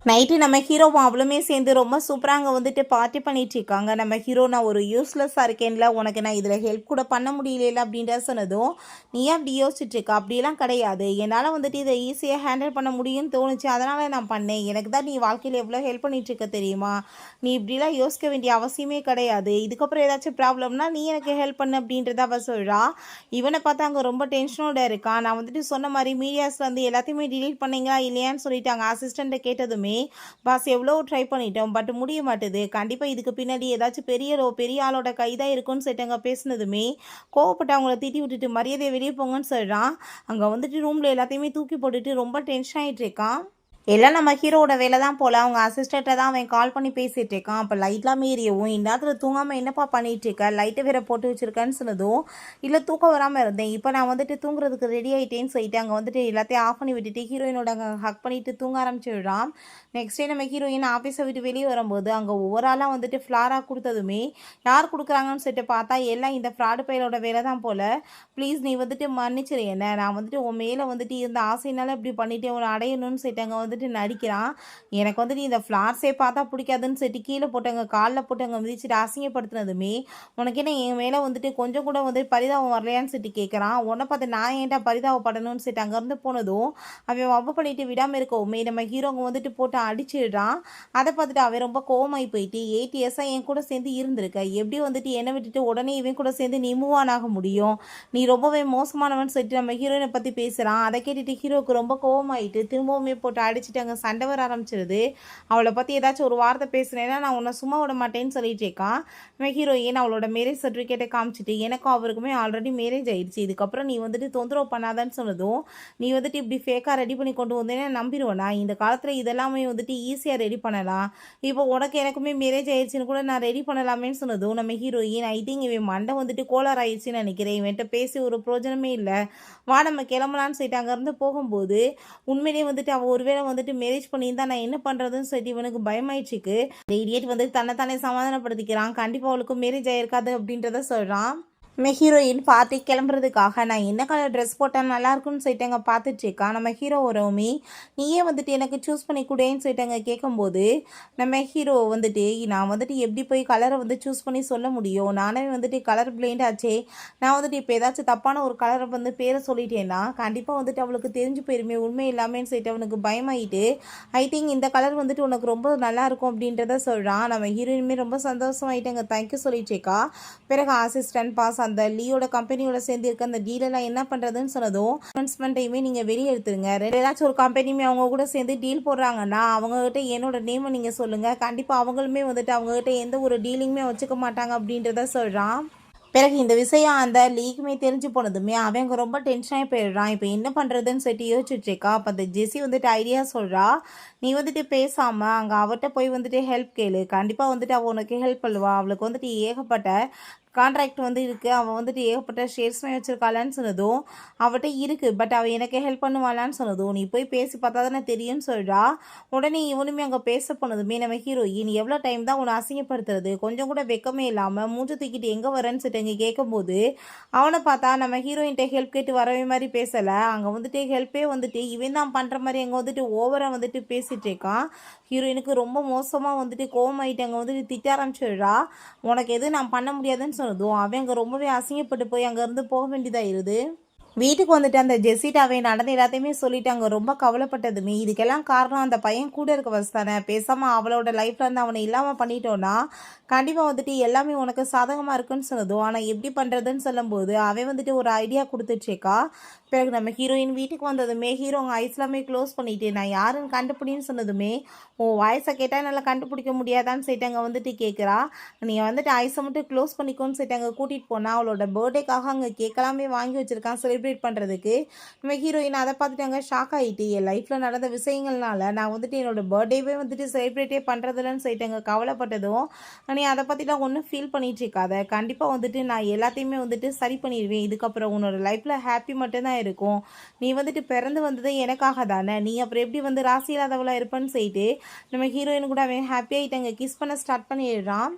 நைட்டு நம்ம ஹீரோவும் அவளுமே சேர்ந்து ரொம்ப சூப்பராக அங்கே வந்துட்டு பார்ட்டி பண்ணிட்டு இருக்காங்க. நம்ம ஹீரோ நான் ஒரு யூஸ்லெஸ்ஸாக இருக்கேன்ல, உனக்கு நான் இதில் ஹெல்ப் கூட பண்ண முடியல அப்படின்ற சொன்னதும் நீ ஏன் அப்படி யோசிச்சுட்டு இருக்க, அப்படிலாம் கிடையாது, என்னால் வந்துட்டு இதை ஈஸியாக ஹேண்டில் பண்ண முடியும்னு தோணுச்சு, அதனால் நான் பண்ணேன், எனக்கு தான் நீ வாழ்க்கையில் எவ்வளோ ஹெல்ப் பண்ணிட்டு இருக்க தெரியுமா, நீ இப்படிலாம் யோசிக்க வேண்டிய அவசியமே கிடையாது, இதுக்கப்புறம் ஏதாச்சும் ப்ராப்ளம்னா நீ எனக்கு ஹெல்ப் பண்ணு அப்படின்றத அவள் சொல்கிறா. இவனை பார்த்தா அங்கே ரொம்ப டென்ஷனோட இருக்கான். நான் வந்துட்டு சொன்ன மாதிரி மீடியாஸில் வந்து எல்லாத்தையுமே டிலீட் பண்ணீங்களா இல்லையான்னு சொல்லிட்டாங்க. அசிஸ்டண்ட்டை கேட்டதுமே பாஸ் எவ்வளோ ட்ரை பண்ணிட்டோம் பட் முடிய மாட்டுது, கண்டிப்பாக இதுக்கு பின்னாடி ஏதாச்சும் பெரிய ஆளோட கைதான் இருக்குன்னு சொல்லிட்டாங்க. பேசுனதுமே கோவப்பட்டு அவங்கள திட்டி விட்டுட்டு மரியாதையை வெளியே போங்கன்னு சொல்கிறான். அங்கே வந்துட்டு ரூமில் எல்லாத்தையுமே தூக்கி போட்டுட்டு ரொம்ப டென்ஷன் ஆகிட்டு இருக்கான். எல்லாம் நம்ம ஹீரோட வேலை தான் போல். அவங்க அசிஸ்டண்ட்டை தான் அவன் கால் பண்ணி பேசிகிட்டு இருக்கான். அப்போ லைட்லாம் மீறியவும் இந்நேரத்தில் தூங்காமல் என்னப்பா பண்ணிகிட்டு இருக்க, லைட்டை வேற போட்டு வச்சுருக்கேன்னு சொன்னதும் இல்லை தூக்கம் வராமல் இருந்தேன், இப்போ நான் வந்துட்டு தூங்குறதுக்கு ரெடி ஆகிட்டேன்னு சொல்லிட்டு அங்கே வந்துட்டு எல்லாத்தையும் ஆஃப் பண்ணி விட்டுட்டு ஹீரோயினோட அங்கே ஹக் பண்ணிட்டு தூங்க ஆரம்பிச்சிடுறான். நெக்ஸ்ட் டே நம்ம ஹீரோயின் ஆஃபீஸை விட்டு வெளியே வரும்போது அங்கே ஒவ்வொரு ஆளாக வந்துட்டு ஃப்ளாராக கொடுத்ததுமே யார் கொடுக்குறாங்கன்னு சொல்லிட்டு பார்த்தா எல்லாம் இந்த ஃப்ராடு பையலோட வேலை தான் போல். ப்ளீஸ் நீ வந்துட்டு மன்னிச்சிரு என்ன, நான் வந்துட்டு உன் மேலே வந்துட்டு இருந்த ஆசைனால இப்படி பண்ணிவிட்டு உன்னை அடையணும்னு சொல்லிட்டு அங்கே வந்துட்டு நடிக்கிறான். எனக்கு வந்துட்டு இந்த ஃப்ளார்ஸே பார்த்தா பிடிக்காதுன்னு சொல்லிட்டு கீழே போட்டவங்க காலில் போட்டவங்க மிதிச்சுட்டு அசிங்கப்படுத்தினதுமே உனக்கு என்ன என் மேலே வந்துட்டு கொஞ்சம் கூட வந்துட்டு பரிதாபம் வரலையான்னு சொல்லிட்டு கேட்குறான். உன்னை பார்த்து நான் ஏன்டா பரிதாபப்படணும்னு சொல்லிட்டு அங்கேருந்து போனதும் அவன் வம்பு பண்ணிட்டு விடாமல் இருக்கவுமே நம்ம ஹீரோங்க வந்துட்டு போட்டு அடிச்சிடுறான். அதை பார்த்துட்டு அவன் ரொம்ப கோவமாகி போயிட்டு 8 இயர்ஸாக என் கூட சேர்ந்து இருந்திருக்க, எப்படி வந்துட்டு என்னை விட்டுட்டு உடனே இவன் கூட சேர்ந்து நீ மூவ் ஆன் ஆக முடியும், நீ ரொம்பவே மோசமானவன் சொல்லிட்டு நம்ம ஹீரோயினை பற்றி பேசுகிறான். அதை கேட்டுட்டு ஹீரோவுக்கு ரொம்ப கோவமாயிட்டு திரும்பவுமே போட்டு அடிச்சுட்டு அங்கே சண்டை வர ஆரம்பிச்சிருது. அவளை பற்றி ஏதாச்சும் ஒரு வார்த்தை பேசுனேன்னா நான் உன்னை சும்மா விட மாட்டேன்னு சொல்லிட்டு இருக்கான். நம்ம ஹீரோயின் அவளோட மேரேஜ் சர்டிஃபிகேட்டை காமிச்சிட்டு எனக்கும் அவருக்குமே ஆல்ரெடி மேரேஜ் ஆயிடுச்சு, இதுக்கப்புறம் நீ வந்துட்டு தொந்தரவு பண்ணாதான்னு சொன்னதும் நீ வந்துட்டு இப்படி ஃபேக்காக ரெடி பண்ணி கொண்டு வந்தேன்னா நம்பிடுவேனா, இந்த காலத்தில் இதெல்லாமே வந்துட்டு ஈஸியாக ரெடி பண்ணலாம், இப்போ உனக்கு எனக்குமே மேரேஜ் ஆயிடுச்சுன்னு கூட நான் ரெடி பண்ணலாமேன்னு சொன்னதும் நம்ம ஹீரோயின் ஐ திங்க் இவன் மண்டை வந்துட்டு கோளார் ஆயிடுச்சுன்னு நினைக்கிறேன், இவன்கிட்ட பேசி ஒரு பிரோஜனமே இல்லை, வா நம்ம கிளம்பலான்னு சொல்லிட்டு அங்கேருந்து போகும்போது உண்மையிலேயே வந்துட்டு அவள் ஒருவேளை வந்துட்டு மேரேஜ் பண்ணியிருந்தா நான் என்ன பண்ணுறதுன்னு சொல்லிட்டு இவனுக்கு பயமாயிடுச்சுக்கு. இடியட் வந்து தன்னைத்தானே சமாதானப்படுத்திக்கிறான். கண்டிப்பாக அவளுக்கு மேரேஜ் ஆயிருக்காது அப்படின்றத சொல்கிறான். நம்ம ஹீரோயின் பார்ட்டி கிளம்புறதுக்காக நான் என்ன கலர் ட்ரெஸ் போட்டால் நல்லாயிருக்குன்னு சொல்லிட்டு அங்கே பார்த்துட்ருக்கா. நம்ம ஹீரோ ரோமி நீயே வந்துட்டு எனக்கு சூஸ் பண்ணி கொடுன்னு சொல்லிட்டு அங்கே கேட்கும்போது நம்ம ஹீரோ வந்துட்டு நான் வந்துட்டு எப்படி போய் கலரை வந்து சூஸ் பண்ணி சொல்ல முடியும், நானே வந்துட்டு கலர் பிளைண்ட் ஆச்சே, நான் வந்துட்டு இப்போ ஏதாச்சும் தப்பான ஒரு கலரை வந்து பேரை சொல்லிட்டேன்னா கண்டிப்பாக வந்துட்டு அவளுக்கு தெரிஞ்சு போயிருமே உண்மை இல்லாமேன்னு சொல்லிட்டு அவனுக்கு பயமாயிட்டு ஐ திங்க் இந்த கலர் வந்துட்டு உனக்கு ரொம்ப நல்லாயிருக்கும் அப்படின்றத சொல்கிறான். நம்ம ஹீரோயினுமே ரொம்ப சந்தோஷமாயிட்டு அங்கே தேங்க்யூ சொல்லிட்டுருக்கா. பிறகு அசிஸ்டன்ட் பாஸ் அந்த லீயோட கம்பெனியோட சேர்ந்து இருக்க அந்த டீலெல்லாம் என்ன பண்ணுறதுன்னு சொன்னதும் அனௌன்ஸ்மெண்ட்டையுமே நீங்கள் வெளியே எடுத்துருங்க, ஏதாச்சும் ஒரு கம்பெனியுமே அவங்க கூட சேர்ந்து டீல் போடுறாங்கன்னா அவங்ககிட்ட என்னோட நேமை நீங்கள் சொல்லுங்கள், கண்டிப்பாக அவங்களுமே வந்துட்டு அவங்ககிட்ட எந்த ஒரு டீலிங்குமே வச்சுக்க மாட்டாங்க அப்படின்றத சொல்கிறான். பிறகு இந்த விஷயம் அந்த லீக்குமே தெரிஞ்சு போனதுமே அவங்க ரொம்ப டென்ஷனாகி போயிடுறான். இப்போ என்ன பண்ணுறதுன்னு சொல்லிட்டு யோசிச்சுட்ருக்கா. அப்போ அந்த ஜெஸி வந்துட்டு ஐடியா சொல்கிறா, நீ வந்துட்டு பேசாமல் அங்கே அவர்கிட்ட போய் வந்துட்டு ஹெல்ப் கேளு, கண்டிப்பாக வந்துட்டு அவள் உனக்கு ஹெல்ப் பண்ணுவா, அவளுக்கு வந்துட்டு ஏகப்பட்ட கான்ட்ராக்ட் வந்து இருக்குது, அவள் வந்துட்டு ஏகப்பட்ட ஷேர்ஸ்லாம் வச்சுருக்காளான்னு சொன்னதும், அவட்ட இருக்குது பட் அவள் எனக்கு ஹெல்ப் பண்ணுவாளான்னு சொன்னதும், நீ போய் பேசி பார்த்தா தானே தெரியும்னு சொல்கிறா. உடனே இவனுமே அங்கே பேச போனதுமே நம்ம ஹீரோயின் எவ்வளோ டைம் தான் உன்னை அசிங்கப்படுத்துறது, கொஞ்சம் கூட வெக்கமே இல்லாமல் மூஞ்ச தூக்கிட்டு எங்கே வரேன்னு சொல்லிட்டு இங்கே கேட்கும்போது, அவனை பார்த்தா நம்ம ஹீரோயின்கிட்ட ஹெல்ப் கேட்டு வரவே மாதிரி பேசலை. அங்கே வந்துட்டு ஹெல்ப்பே வந்துட்டு இவன் தான் பண்ணுற மாதிரி அங்கே வந்துட்டு ஓவராக வந்துட்டு பேசிகிட்டு இருக்கான். ஹீரோயினுக்கு ரொம்ப மோசமாக வந்துட்டு கோவமாயிட்டு அங்கே வந்துட்டு திட்ட ஆரம்பிச்சிடுறா. உனக்கு எதுவும் நான் பண்ண முடியாதுன்னு சொன்னதும் அவன் அங்கே ரொம்பவே அசிங்கப்பட்டு போய் அங்கேருந்து போக வேண்டியதாகிடுது. வீட்டுக்கு வந்துட்டு அந்த ஜெசிட்டாவே நடந்த எல்லாத்தையுமே சொல்லிட்டு அங்கே ரொம்ப கவலைப்பட்டதுமே, இதுக்கெல்லாம் காரணம் அந்த பையன் கூட இருக்க வச்சு தானே, பேசாமல் அவளோட லைஃப்ல இருந்து அவனை இல்லாமல் பண்ணிட்டோன்னா கண்டிப்பாக வந்துட்டு எல்லாமே உனக்கு சாதகமாக இருக்குன்னு சொன்னதும், ஆனால் எப்படி பண்ணுறதுன்னு சொல்லும்போது அவன் வந்துட்டு ஒரு ஐடியா கொடுத்துச்சேக்கா. பிறகு நம்ம ஹீரோயின் வீட்டுக்கு வந்ததுமே ஹீரோ அவங்க ஐஸ்லாமே க்ளோஸ் பண்ணிட்டு நான் யாருன்னு கண்டுபிடின்னு சொன்னதுமே, உன் வாய்ஸை கேட்டால் நல்லா கண்டுபிடிக்க முடியாதான்னு சொல்லிட்டு அங்கே வந்துட்டு கேட்குறா. நீ வந்துட்டு ஐஸை மட்டும் க்ளோஸ் பண்ணிக்கோன்னு சொல்லிட்டு அங்கே கூட்டிகிட்டு போனால் அவளோட பர்த்டேக்காக அங்கே கேட்கலாமே வாங்கி வச்சுருக்கான் செலிப்ரேட் பண்ணுறதுக்கு. நம்ம ஹீரோயின் அதை பார்த்துட்டு அங்கே ஷாக் ஆகிட்டு, என் லைஃப்பில் நடந்த விஷயங்கள்னால நான் வந்துட்டு என்னோட பர்த்டேவே வந்துட்டு செலிப்ரேட்டே பண்ணுறதில்லன்னு சொல்லிட்டு அங்கே கவலைப்பட்டதும், நீ அதை பற்றிலாம் ஒன்றும் ஃபீல் பண்ணிட்டு இருக்காத, கண்டிப்பாக வந்துட்டு நான் எல்லாத்தையுமே வந்துட்டு சரி பண்ணிடுவேன், இதுக்கப்புறம் உன்னோட லைஃப்பில் ஹாப்பி மட்டும்தான் இருக்கும், நீ வந்துட்டு பிறந்து வந்தது எனக்காக தானே, நீ அப்புறம் எப்படி வந்து ராசி இல்லாதவளாக இருப்பேன்னு சொல்லிட்டு நம்ம ஹீரோயின் கூட அவன் ஹாப்பியாகிட்டு அங்கே கிஸ் பண்ண ஸ்டார்ட் பண்ணிடுறான்.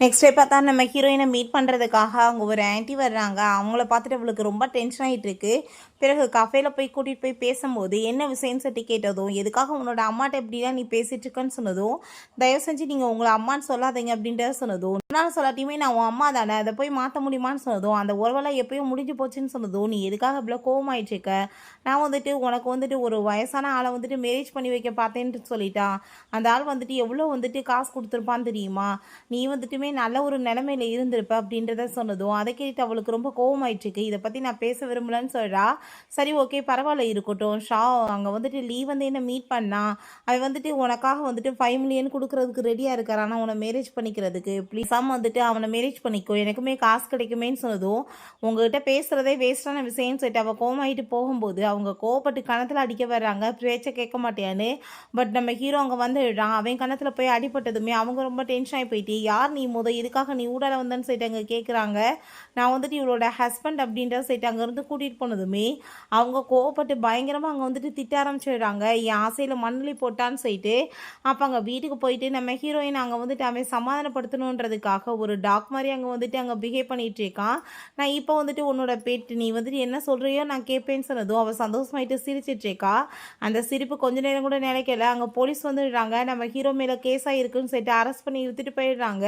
நெக்ஸ்ட் டே பார்த்தா நம்ம ஹீரோயினை மீட் பண்ணுறதுக்காக அவங்க ஒரு ஆன்ட்டி வர்றாங்க. அவங்கள பார்த்துட்டு அவளுக்கு ரொம்ப டென்ஷன் ஆகிட்டு இருக்கு. பிறகு கஃபேல போய் கூட்டிகிட்டு போய் பேசும்போது என்ன விஷயம்னு சொல்லி கேட்டதும், எதுக்காக உன்னோட அம்மாட்ட எப்படிலாம் நீ பேசிட்டு இருக்கன்னு சொன்னதும், தயவு செஞ்சு நீங்கள் உங்களை அம்மான்னு சொல்லாதீங்க அப்படின்றத சொன்னதும், என்னால் சொல்லாட்டியுமே நான் உன் அம்மா தானே, அதை போய் மாற்ற முடியுமான்னு சொன்னதும், அந்த ஒருவேளை எப்பயும் முடிஞ்சு போச்சுன்னு சொன்னதும், நீ எதுக்காக இவ்வளோ கோவமாயிட்டு இருக்க, நான் வந்துட்டு உனக்கு வந்துட்டு ஒரு வயசான ஆளை வந்துட்டு மேரேஜ் பண்ணி வைக்க பார்த்தேன்ட்டு சொல்லிட்டான், அந்த ஆள் வந்துட்டு எவ்வளோ வந்துட்டு காசு கொடுத்துருப்பான்னு தெரியுமா, நீ வந்துட்டுமே நல்ல ஒரு நிலைமையில இருந்திருப்ப அப்படின்றத சொன்னதும், அதை கேட்டு அவளுக்கு ரொம்ப கோவமாயிட்டுருக்கு. இதை பற்றி நான் பேச விரும்பலன்னு சொல்கிறா. சரி ஓகே பரவாயில்ல இருக்கட்டும், ஷா அங்கே வந்துட்டு லீவ் வந்து என்ன மீட் பண்ணா, அவன் வந்துட்டு உனக்காக வந்துட்டு 5 மில்லியன் கொடுக்கறதுக்கு ரெடியாக இருக்கார், ஆனால் உன்னை மேரேஜ் பண்ணிக்கிறதுக்கு ப்ளீஸாமல் வந்துட்டு அவனை மேரேஜ் பண்ணிக்கோ, எனக்குமே காசு கிடைக்குமேன்னு சொன்னதும், உங்ககிட்ட பேசுகிறதே வேஸ்டான விஷயம்னு சொல்லிட்டு அவள் கோவமாயிட்டு போகும்போது அவங்க கோவப்பட்டு கணத்தில் அடிக்க வர்றாங்க, பேச்சை கேட்க மாட்டேன்னு. பட் நம்ம ஹீரோ அங்கே வந்துடுறான். அவன் கணத்தில் போய் அடிப்பட்டதுமே அவங்க ரொம்ப டென்ஷன் ஆகி போயிட்டு, யார் நீ இதுக்காக நீ ஊடால வந்தேன்னு சொல்லிட்டு அங்கே கேட்குறாங்க. நான் வந்துட்டு இவளோட ஹஸ்பண்ட் அப்படின்ற சொல்லிட்டு அங்கேருந்து கூட்டிகிட்டு போனதுமே அவங்க கோவப்பட்டு பயங்கரமாக அங்கே வந்துட்டு திட்ட ஆரம்பிச்சிடுறாங்க. என் ஆசையில் மண்ணலி போட்டான்னு சொல்லிட்டு. அப்போ அங்கே வீட்டுக்கு போயிட்டு நம்ம ஹீரோயின் அங்கே வந்துட்டு அவன் சமாதானப்படுத்தணுன்றதுக்காக ஒரு டாக் மாதிரி அங்கே வந்துட்டு அங்கே பிஹேவ் பண்ணிகிட்டு இருக்கான். நான் இப்போ வந்துட்டு உன்னோட பெட், நீ வந்துட்டு என்ன சொல்கிறியோ நான் கேட்பேன்னு சொன்னதும் அவள் சந்தோஷமாயிட்டு சிரிச்சிட்டு இருக்கா. அந்த சிரிப்பு கொஞ்ச நேரம் கூட நினைக்கல. அங்கே போலீஸ் வந்துடுறாங்க. நம்ம ஹீரோ மேலே கேஸ் ஆகிருக்குன்னு சொல்லிட்டு அரெஸ்ட் பண்ணி இழுத்துட்டு போயிடுறாங்க.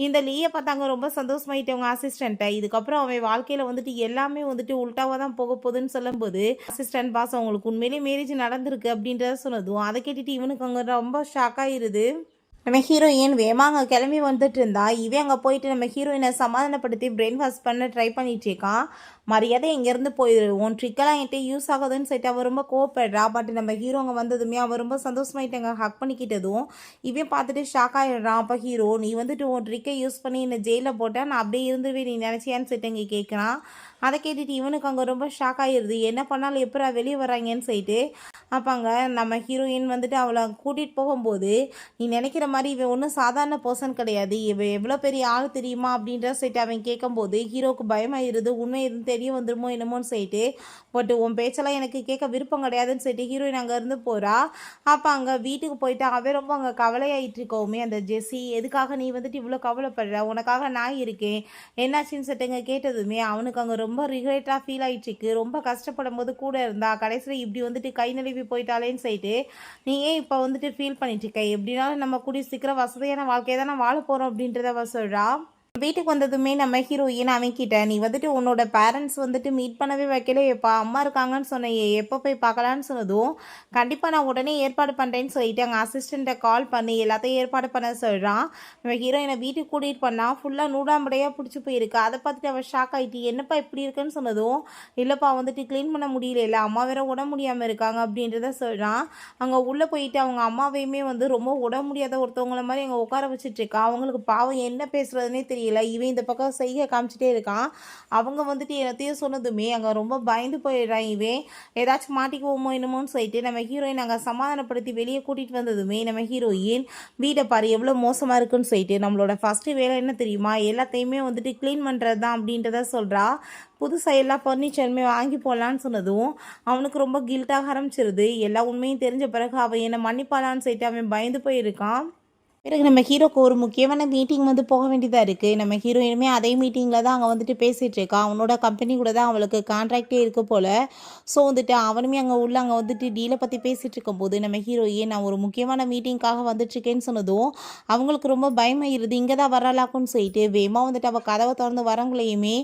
இந்த லீயை பார்த்தாங்க ரொம்ப சந்தோஷமாயிட்டு அவங்க அசிஸ்டண்ட்டை. இதுக்கப்புறம் அவன் வாழ்க்கையில் வந்துட்டு எல்லாமே வந்துட்டு உல்ட்டாவாக தான் போக போகுதுன்னு சொல்லும்போது, அசிஸ்டன்ட் பாஸ் அவங்களுக்கு உண்மையிலேயே மேரேஜ் நடந்திருக்கு அப்படின்றத சொன்னதும் அதை கேட்டுட்டு இவனுக்கு அங்கே ரொம்ப ஷாக் ஆகிருது. நம்ம ஹீரோயின் வேகமாக அங்கே கிளம்பி வந்துட்டு இருந்தா. இவன் அங்கே போயிட்டு நம்ம ஹீரோயினை சமாதானப்படுத்தி பிரெயின் வாஷ் பண்ண ட்ரை பண்ணிட்டு இருக்கான். மரியாதை இங்கேருந்து போயிடு, உன் ட்ரிக்கெல்லாம் என்கிட்ட யூஸ் ஆகுதுன்னு சொல்லிட்டு அவள் ரொம்ப கோவப்படுறா. பட் நம்ம ஹீரோ அங்கே வந்ததுமே அவள் ரொம்ப சந்தோஷமாயிட்டு அங்கே ஹக் பண்ணிக்கிட்டதும் இவன் பார்த்துட்டு ஷாக் ஆகிடுறான். அப்போ ஹீரோ, நீ வந்துட்டு உன் ட்ரிக்கை யூஸ் பண்ணி என்னை ஜெயிலில் போட்டால் நான் அப்படியே இருந்துருவே நீ நினச்சியான்னு சொல்லிட்டு இங்கே கேட்குறான். அதை கேட்டுட்டு இவனுக்கு அங்கே ரொம்ப ஷாக் ஆகிடுது. என்ன பண்ணாலும் எப்போ வெளியே வராங்கன்னு சொல்லிட்டு. அப்போ அங்கே நம்ம ஹீரோயின் வந்துட்டு அவளை கூட்டிகிட்டு போகும்போது, நீ நினைக்கிற மாதிரி இவன் ஒன்றும் சாதாரண பர்சன் கிடையாது, இவன் எவ்வளோ பெரிய ஆள் தெரியுமா அப்படின்ற சொல்லிட்டு அவன் கேட்கும்போது ஹீரோவுக்கு பயமாயிருது. உண்மை எதுவும் தெரிய வந்துருமோ என்னமோன்னு சொல்லிட்டு. பட் உன் பேச்செல்லாம் எனக்கு கேட்க விருப்பம் கிடையாதுன்னு சொல்லிட்டு ஹீரோயின் அங்கேருந்து போகிறா. அப்போ அங்கே வீட்டுக்கு போயிட்டு அவன் ரொம்ப அங்கே கவலையாயிட்டு இருக்கவுமே அந்த ஜெஸ்ஸி, எதுக்காக நீ வந்துட்டு இவ்வளோ கவலைப்படுற, உனக்காக நான் இருக்கேன், என்னாச்சின்னு சொல்லிட்டுங்க கேட்டதுமே அவனுக்கு அங்கே ரொம்ப ரிக்ரெட்டாக ஃபீல் ஆகிட்டுருக்கு. ரொம்ப கஷ்டப்படும் போது கூட இருந்தா, கடைசியில் இப்படி வந்துட்டு கை நழுவி போயிட்டாலேன்னு சொல்லிட்டு நீ ஏன் இப்போ வந்துட்டு ஃபீல் பண்ணிட்டு இருக்க, எப்படினாலும் நம்ம கூடிய சீக்கிரம் வசதியான வாழ்க்கையை தான் நான் வாழ போகிறோம் அப்படின்றத அவ சொல்கிறா. வீட்டுக்கு வந்ததுமே நம்ம ஹீரோயின் அவன்கிட்ட, நீ வந்துட்டு உன்னோட பேரண்ட்ஸ் வந்துட்டு மீட் பண்ணவே வைக்கல, எப்போ அம்மா இருக்காங்கன்னு சொன்னையே, எப்போ போய் பார்க்கலான்னு சொன்னதும், கண்டிப்பாக நான் உடனே ஏற்பாடு பண்ணுறேன்னு சொல்லிட்டு அங்கே அசிஸ்டண்ட்டை கால் பண்ணி எல்லாத்தையும் ஏற்பாடு பண்ண சொல்கிறான். நம்ம ஹீரோயினை வீட்டுக்கு கூட்டிகிட்டு பண்ணால் ஃபுல்லாக நூடாம்படையாக பிடிச்சி போயிருக்கு. அதை பார்த்துட்டு அவள் ஷாக் ஆகிட்டு, என்னப்பா இப்படி இருக்குன்னு சொன்னதும், இல்லைப்பா வந்துட்டு க்ளீன் பண்ண முடியல, அம்மா வேற உட முடியாமல் இருக்காங்க அப்படின்றத சொல்கிறான். அங்கே உள்ளே போயிட்டு அவங்க அம்மாவையுமே வந்து ரொம்ப உட முடியாத ஒருத்தவங்கள மாதிரி அங்கே உட்கார வச்சுட்ருக்கா. அவங்களுக்கு பாவம் என்ன பேசுகிறதுனே தெரியும். செய்யலை, இவன் இந்த பக்கம் செய்ய காமிச்சிட்டே இருக்கான். அவங்க வந்துட்டு எல்லாத்தையும் சொன்னதுமே அங்கே ரொம்ப பயந்து போயிடுறான். இவன் ஏதாச்சும் மாட்டிக்குவோமோ என்னமோன்னு சொல்லிட்டு நம்ம ஹீரோயின் அங்கே சமாதானப்படுத்தி வெளியே கூட்டிகிட்டு வந்ததுமே நம்ம ஹீரோயின் வீடை பாரு எவ்வளோ மோசமாக இருக்குன்னு சொல்லிட்டு நம்மளோட ஃபஸ்ட்டு வேலை என்ன தெரியுமா, எல்லாத்தையுமே வந்துட்டு க்ளீன் பண்ணுறது தான் அப்படின்றத சொல்கிறா. புதுசாக எல்லா ஃபர்னிச்சருமே வாங்கி போடலான்னு சொன்னதும் அவனுக்கு ரொம்ப கில்ட்டாக ஆரம்பிச்சிருது. எல்லா உண்மையும் தெரிஞ்ச பிறகு அவன் என்னை மன்னிப்பாளான்னு சொல்லிட்டு அவன் பயந்து போயிருக்கான். பிறகு நம்ம ஹீரோக்கு ஒரு முக்கியமான மீட்டிங் வந்து போக வேண்டியதாக இருக்குது. நம்ம ஹீரோயினுமே அதே மீட்டிங்கில் தான் அங்கே வந்துட்டு பேசிகிட்டு இருக்கா. அவனோட கம்பெனி கூட தான் அவளுக்கு கான்ட்ராக்டே இருக்க போல். ஸோ வந்துட்டு அவனுமே அங்கே வந்துட்டு டீலை பற்றி பேசிகிட்டு இருக்கும்போது நம்ம ஹீரோயின் நான் ஒரு முக்கியமான மீட்டிங்காக வந்துட்டுருக்கேன்னு சொன்னதும் அவங்களுக்கு ரொம்ப பயமாயிருது. இங்கே தான் வரலாக்குன்னு சொல்லிட்டு வேகமாக வந்துட்டு அவள் கதவை திறந்து வரவங்களையுமே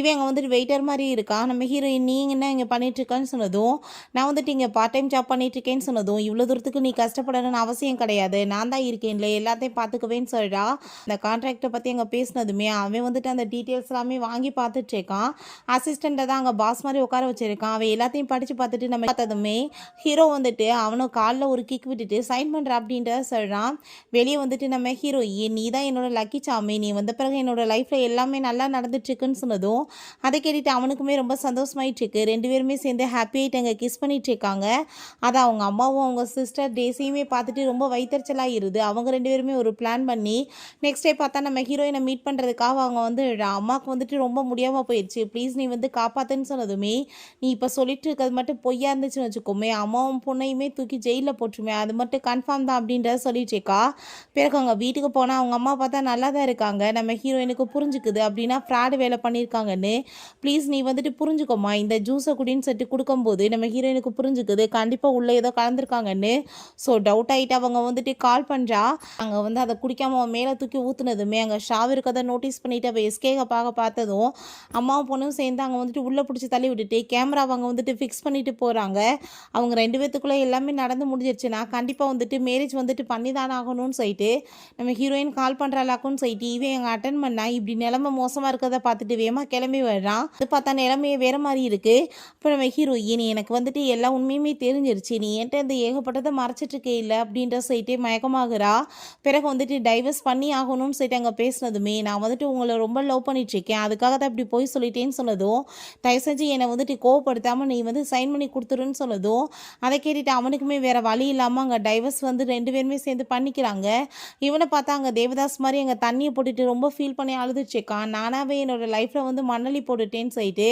இவன் அங்கே வந்துட்டு வெயிட்டர் மாதிரி இருக்கா. நம்ம ஹீரோயின் நீங்கள் என்ன இங்கே பண்ணிகிட்ருக்கான்னு சொன்னதும் நான் வந்துட்டு இங்கே பார்ட் டைம் ஜாப் பண்ணிகிட்ருக்கேன்னு சொன்னதும் இவ்வளோ தூரத்துக்கு நீ கஷ்டப்படணும்னு அவசியம் கிடையாது, நான் தான் இருக்கேன்ல எல்லாத்தையும் பார்த்துக்குவேன்னு சொல்கிறா. அந்த கான்ட்ராக்டை பற்றி அங்கே பேசினதுமே அவன் வந்துட்டு அந்த டீட்டெயில்ஸ் எல்லாமே வாங்கி பார்த்துட்டு இருக்கான். அசிஸ்டண்ட்டை தான் அங்கே பாஸ் மாதிரி உட்கார வச்சிருக்கான். அவன் எல்லாத்தையும் படித்து பார்த்துட்டு நம்ம பார்த்ததுமே ஹீரோ வந்துட்டு அவனும் காலில் ஒரு கிக் விட்டுட்டு சைன் பண்ணுற அப்படின்றத சொல்கிறான். வெளியே வந்துட்டு நம்ம ஹீரோயின் நீ தான் என்னோட லக்கி சாமி, நீ வந்த பிறகு என்னோட லைஃப்பில் எல்லாமே நல்லா நடந்துட்டுருக்குன்னு சொன்னதும் அதை கேட்டுட்டு அவனுக்குமே ரொம்ப சந்தோஷமாயிட்டு இருக்கு. ரெண்டு பேருமே சேர்ந்து ஹாப்பி ஆகிட்டு அங்கே கிஸ் பண்ணிட்டு இருக்காங்க. அதை அவங்க அம்மாவும் அவங்க சிஸ்டர் டேஸையுமே பார்த்துட்டு ரொம்ப வைத்தறிச்சலாக இருது. அவங்க ரெண்டு பேருமே ஒரு பிளான் பண்ணி நெக்ஸ்ட் டே பார்த்தா நம்ம ஹீரோயினை மீட் பண்ணுறதுக்காக அவங்க வந்து அம்மாவுக்கு வந்துட்டு ரொம்ப முடியாமல் போயிடுச்சு, ப்ளீஸ் நீ வந்து காப்பாற்றுன்னு சொன்னதுமே நீ இப்போ சொல்லிட்டு இருக்கிறது மட்டும் பொய்யா இருந்துச்சுன்னு வச்சுக்கோமே அம்மாவும் பொண்ணையுமே தூக்கி ஜெயிலில் போட்டுருமே, அது மட்டும் கன்ஃபார்ம் தான் அப்படின்றத சொல்லிட்டுருக்கா. பிறகு அவங்க வீட்டுக்கு போனால் அவங்க அம்மா பார்த்தா நல்லா தான் இருக்காங்க. நம்ம ஹீரோயினுக்கு புரிஞ்சுக்குது அப்படின்னா ஃப்ராடு வேலை பண்ணியிருக்காங்கன்னு. ப்ளீஸ் நீ வந்துட்டு புரிஞ்சுக்கோமா, இந்த ஜூஸை குடின்னு சொல்லிட்டு கொடுக்கும்போது நம்ம ஹீரோயினுக்கு புரிஞ்சுக்குது கண்டிப்பாக உள்ளே ஏதோ கலந்துருக்காங்கன்னு. ஸோ டவுட் ஆகிட்டு அவங்க வந்துட்டு கால் பண்ணுறா. அங்கே வந்து அதை குடிக்காமல் அவன் மேலே தூக்கி ஊற்றுனதுமே அங்கே ஷாவ் இருக்கதை நோட்டீஸ் பண்ணிவிட்டு அவள் எஸ்கேக பார்த்ததும் அம்மாவும் பொண்ணும் சேர்ந்து அங்கே வந்துட்டு உள்ளே பிடிச்சி தள்ளி விட்டுட்டு கேமரா அவங்க வந்துட்டு ஃபிக்ஸ் பண்ணிட்டு போகிறாங்க. அவங்க ரெண்டு பேத்துக்குள்ளே எல்லாமே நடந்து முடிஞ்சிருச்சுன்னா கண்டிப்பாக வந்துட்டு மேரேஜ் வந்துட்டு பண்ணி தானே ஆகணும்னு சொல்லிட்டு நம்ம ஹீரோயின் கால் பண்ணுறாளாக்குன்னு சொல்லிட்டு இவன் எங்கள் அட்டன் பண்ணா இப்படி நிலமை மோசமாக இருக்கிறத பார்த்துட்டு வேமா கிளம்பி வர்றான். அது பார்த்தா நிலமையே வேறு மாதிரி இருக்குது. இப்போ நம்ம ஹீரோயின் எனக்கு வந்துட்டு எல்லா உண்மையுமே தெரிஞ்சிருச்சு, நீ என்கிட்ட இந்த ஏகப்பட்டதை மறைச்சிட்ருக்கே இல்லை அப்படின்ற சொல்லிட்டு மயக்கமாகறா. பிறகு வந்துட்டு டைவர்ஸ் பண்ணி ஆகணும்னு சொல்லிட்டு அங்கே பேசினதுமே நான் வந்துட்டு உங்களை ரொம்ப லவ் பண்ணிட்டுருக்கேன், அதுக்காக தான் இப்படி போய் சொல்லிட்டேன்னு சொன்னதும் தயவு செஞ்சு என்னை வந்துட்டு கோவப்படுத்தாமல் நீ வந்து சைன் பண்ணி கொடுத்துருன்னு சொன்னதும் அதை கேட்டுட்டு அவனுக்குமே வேறு வழி இல்லாமல் அங்கே டைவர்ஸ் வந்து ரெண்டு பேருமே சேர்ந்து பண்ணிக்கிறாங்க. இவனை பார்த்தா அங்கே தேவதாஸ் மாதிரி அங்கே தண்ணியை போட்டுட்டு ரொம்ப ஃபீல் பண்ணி அழுதுச்சிருக்கான். நானாகவே என்னோடய லைஃப்பில் வந்து மண்ணலி போட்டுட்டேன்னு சொல்லிட்டு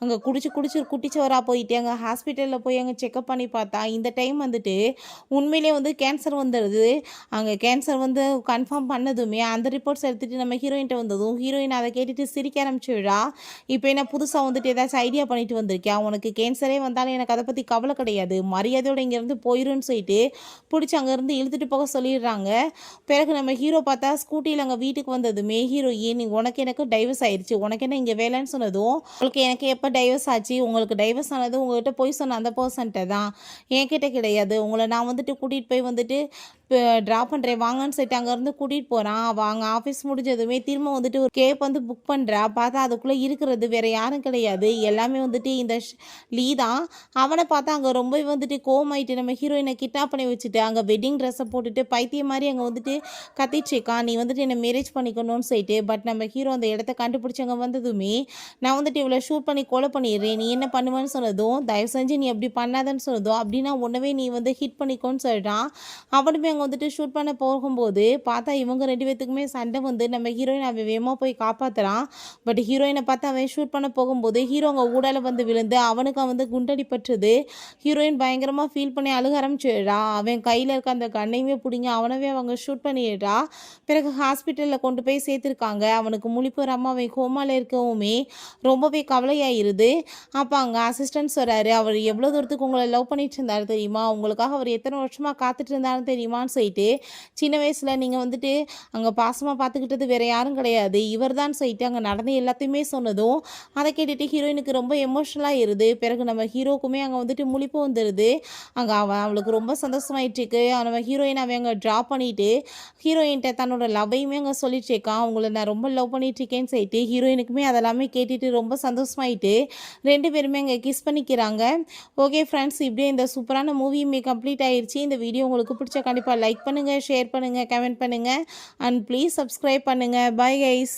அங்கே குடிச்சு குட்டிச்சவராக போயிட்டு அங்கே ஹாஸ்பிட்டலில் போய் அங்கே செக்அப் பண்ணி பார்த்தா இந்த டைம் வந்துட்டு உண்மையிலே வந்து கேன்சர் வந்துடுது. அங்கே கேன்சர் வந்து கன்ஃபார்ம் பண்ணதுமே அந்த ரிப்போர்ட்ஸ் எடுத்துகிட்டு நம்ம ஹீரோயின்ட்ட வந்ததும் ஹீரோயின் அதை கேட்டுட்டு சிரிக்க ஆரம்பிச்சுடா. இப்போ என்ன புதுசாக வந்துட்டு ஏதாச்சும் ஐடியா பண்ணிட்டு வந்திருக்கியா, உனக்கு கேன்சரே வந்தாலும் எனக்கு அதை பற்றி கவலை கிடையாது, மரியாதையோட இங்கேருந்து போயிருன்னு சொல்லிட்டு பிடிச்சி அங்கேருந்து இழுத்துட்டு போக சொல்லிடுறாங்க. பிறகு நம்ம ஹீரோ பார்த்தா ஸ்கூட்டியில் அங்கே வீட்டுக்கு வந்ததுமே ஹீரோயின் உனக்கு எனக்கு டைவர்ஸ் ஆயிடுச்சு, உனக்கு என்ன இங்கே வேலைன்னு சொன்னதும் உங்களுக்கு எனக்கு எப்போ டைவர்ஸ் ஆச்சு, உங்களுக்கு டைவர்ஸ் ஆனது உங்கள்கிட்ட போய் சொன்ன அந்த பர்சன்ட்ட தான், என்கிட்ட கிடையாது. உங்களை நான் வந்துட்டு கூட்டிகிட்டு போய் வந்துட்டு ட்ராப் பண்ணுறேன் வாங்கன்னு சொல்லிட்டு அங்கேருந்து கூட்டிகிட்டு போகிறான். அவங்க ஆஃபீஸ் முடிஞ்சதுமே திரும்ப வந்துட்டு ஒரு கேப் வந்து புக் பண்ணுறா. பார்த்தா அதுக்குள்ளே இருக்கிறது வேறு யாரும் கிடையாது, எல்லாமே வந்துட்டு இந்த லீ தான். அவனை பார்த்தா அங்கே ரொம்ப வந்துட்டு கோமாயிட்டு நம்ம ஹீரோயினை கிட்னாப் பண்ணி வச்சுட்டு அங்கே வெட்டிங் ட்ரெஸ்ஸை போட்டுட்டு பைத்தியம் மாதிரி அங்கே வந்துட்டு கத்திச்சிருக்கான், நீ வந்துட்டு என்னை மேரேஜ் பண்ணிக்கணும்னு சொல்லிட்டு. பட் நம்ம ஹீரோ அந்த இடத்த கண்டுபிடிச்சி அங்கே வந்ததுமே நான் வந்துட்டு இவ்வளோ ஷூட் பண்ணி கொலை பண்ணிடுறேன், நீ என்ன பண்ணுவேன்னு சொன்னதும் தயவு செஞ்சு நீ அப்படி பண்ணாதன்னு சொன்னதும் அப்படின்னா உடனே நீ வந்து ஹிட் பண்ணிக்கோன்னு சொல்கிறான். அவனுமே அங்கே வந்துட்டு ஷூட் பண்ண போகும்போது பார்த்தா இவங்க ரெண்டு பேத்துக்குமே சண்டை வந்து நம்ம ஹீரோயின் அவன் வேகமாக போய் காப்பாற்றுறான். பட் ஹீரோயினை பார்த்து அவன் ஷூட் பண்ண போகும்போது ஹீரோ அங்கே ஊடால வந்து விழுந்து அவனுக்கு வந்து குண்டடி பட்டுது. ஹீரோயின் பயங்கரமாக ஃபீல் பண்ணி அழுக ஆரம்பிச்சிடுறா. அவன் கையில் இருக்க அந்த கண்ணையுமே பிடிங்க அவனவே அவங்க ஷூட் பண்ணிடுறா. பிறகு ஹாஸ்பிட்டலில் கொண்டு போய் சேர்த்துருக்காங்க. அவனுக்கு முழிப்பு வராமல் அவன் கோமாவில் இருக்கவுமே ரொம்பவே கவலையாயிருது. அப்போ அங்கே அசிஸ்டன்ட் சொல்கிறாரு, அவர் எவ்வளோ தூரத்துக்கு உங்களை லவ் பண்ணிட்டு இருந்தாரு தெரியுமா, உங்களுக்காக அவர் எத்தனை வருஷமாக காத்துட்டு இருந்தாருன்னு தெரியுமான்னு சொல்லிட்டு சின்ன வயசில் நீங்கள் வந்துட்டு அங்கே பாசமாக பார்த்துக்கிட்டது வேறு யாரும் கிடையாது, இவர் தான் சொல்லிட்டு அங்கே நடந்த எல்லாத்தையுமே சொன்னதும் அதை கேட்டுட்டு ஹீரோயினுக்கு ரொம்ப எமோஷனலாக இருது. பிறகு நம்ம ஹீரோக்குமே அங்கே வந்துட்டு முழிப்பு வந்துடுது. அங்கே அவளுக்கு ரொம்ப சந்தோஷமாயிட்டுருக்கு. நம்ம ஹீரோயின் அவன் அங்கே ட்ராப் பண்ணிவிட்டு ஹீரோயின்கிட்ட தன்னோட லவ்வையுமே அங்கே சொல்லிட்டு இருக்கான், உங்களை நான் ரொம்ப லவ் பண்ணிட்டுருக்கேன்னு சொல்லிட்டு. ஹீரோயினுக்குமே அதெல்லாமே கேட்டுட்டு ரொம்ப சந்தோஷமாயிட்டு ரெண்டு பேருமே அங்கே கிஸ் பண்ணிக்கிறாங்க. ஓகே ஃப்ரெண்ட்ஸ், இப்படியே இந்த சூப்பரான மூவியுமே கம்ப்ளீட் ஆயிடுச்சு. இந்த வீடியோ உங்களுக்கு பிடிச்ச கண்டிப்பாக லைக் பண்ணுங்கள், ஷேர் பண்ணுங்கள், கமெண்ட் பண்ணுங்கள் அண்ட் ப்ளீஸ் சப்ஸ்கிரைப் பண்ணுங்கள். Bye guys.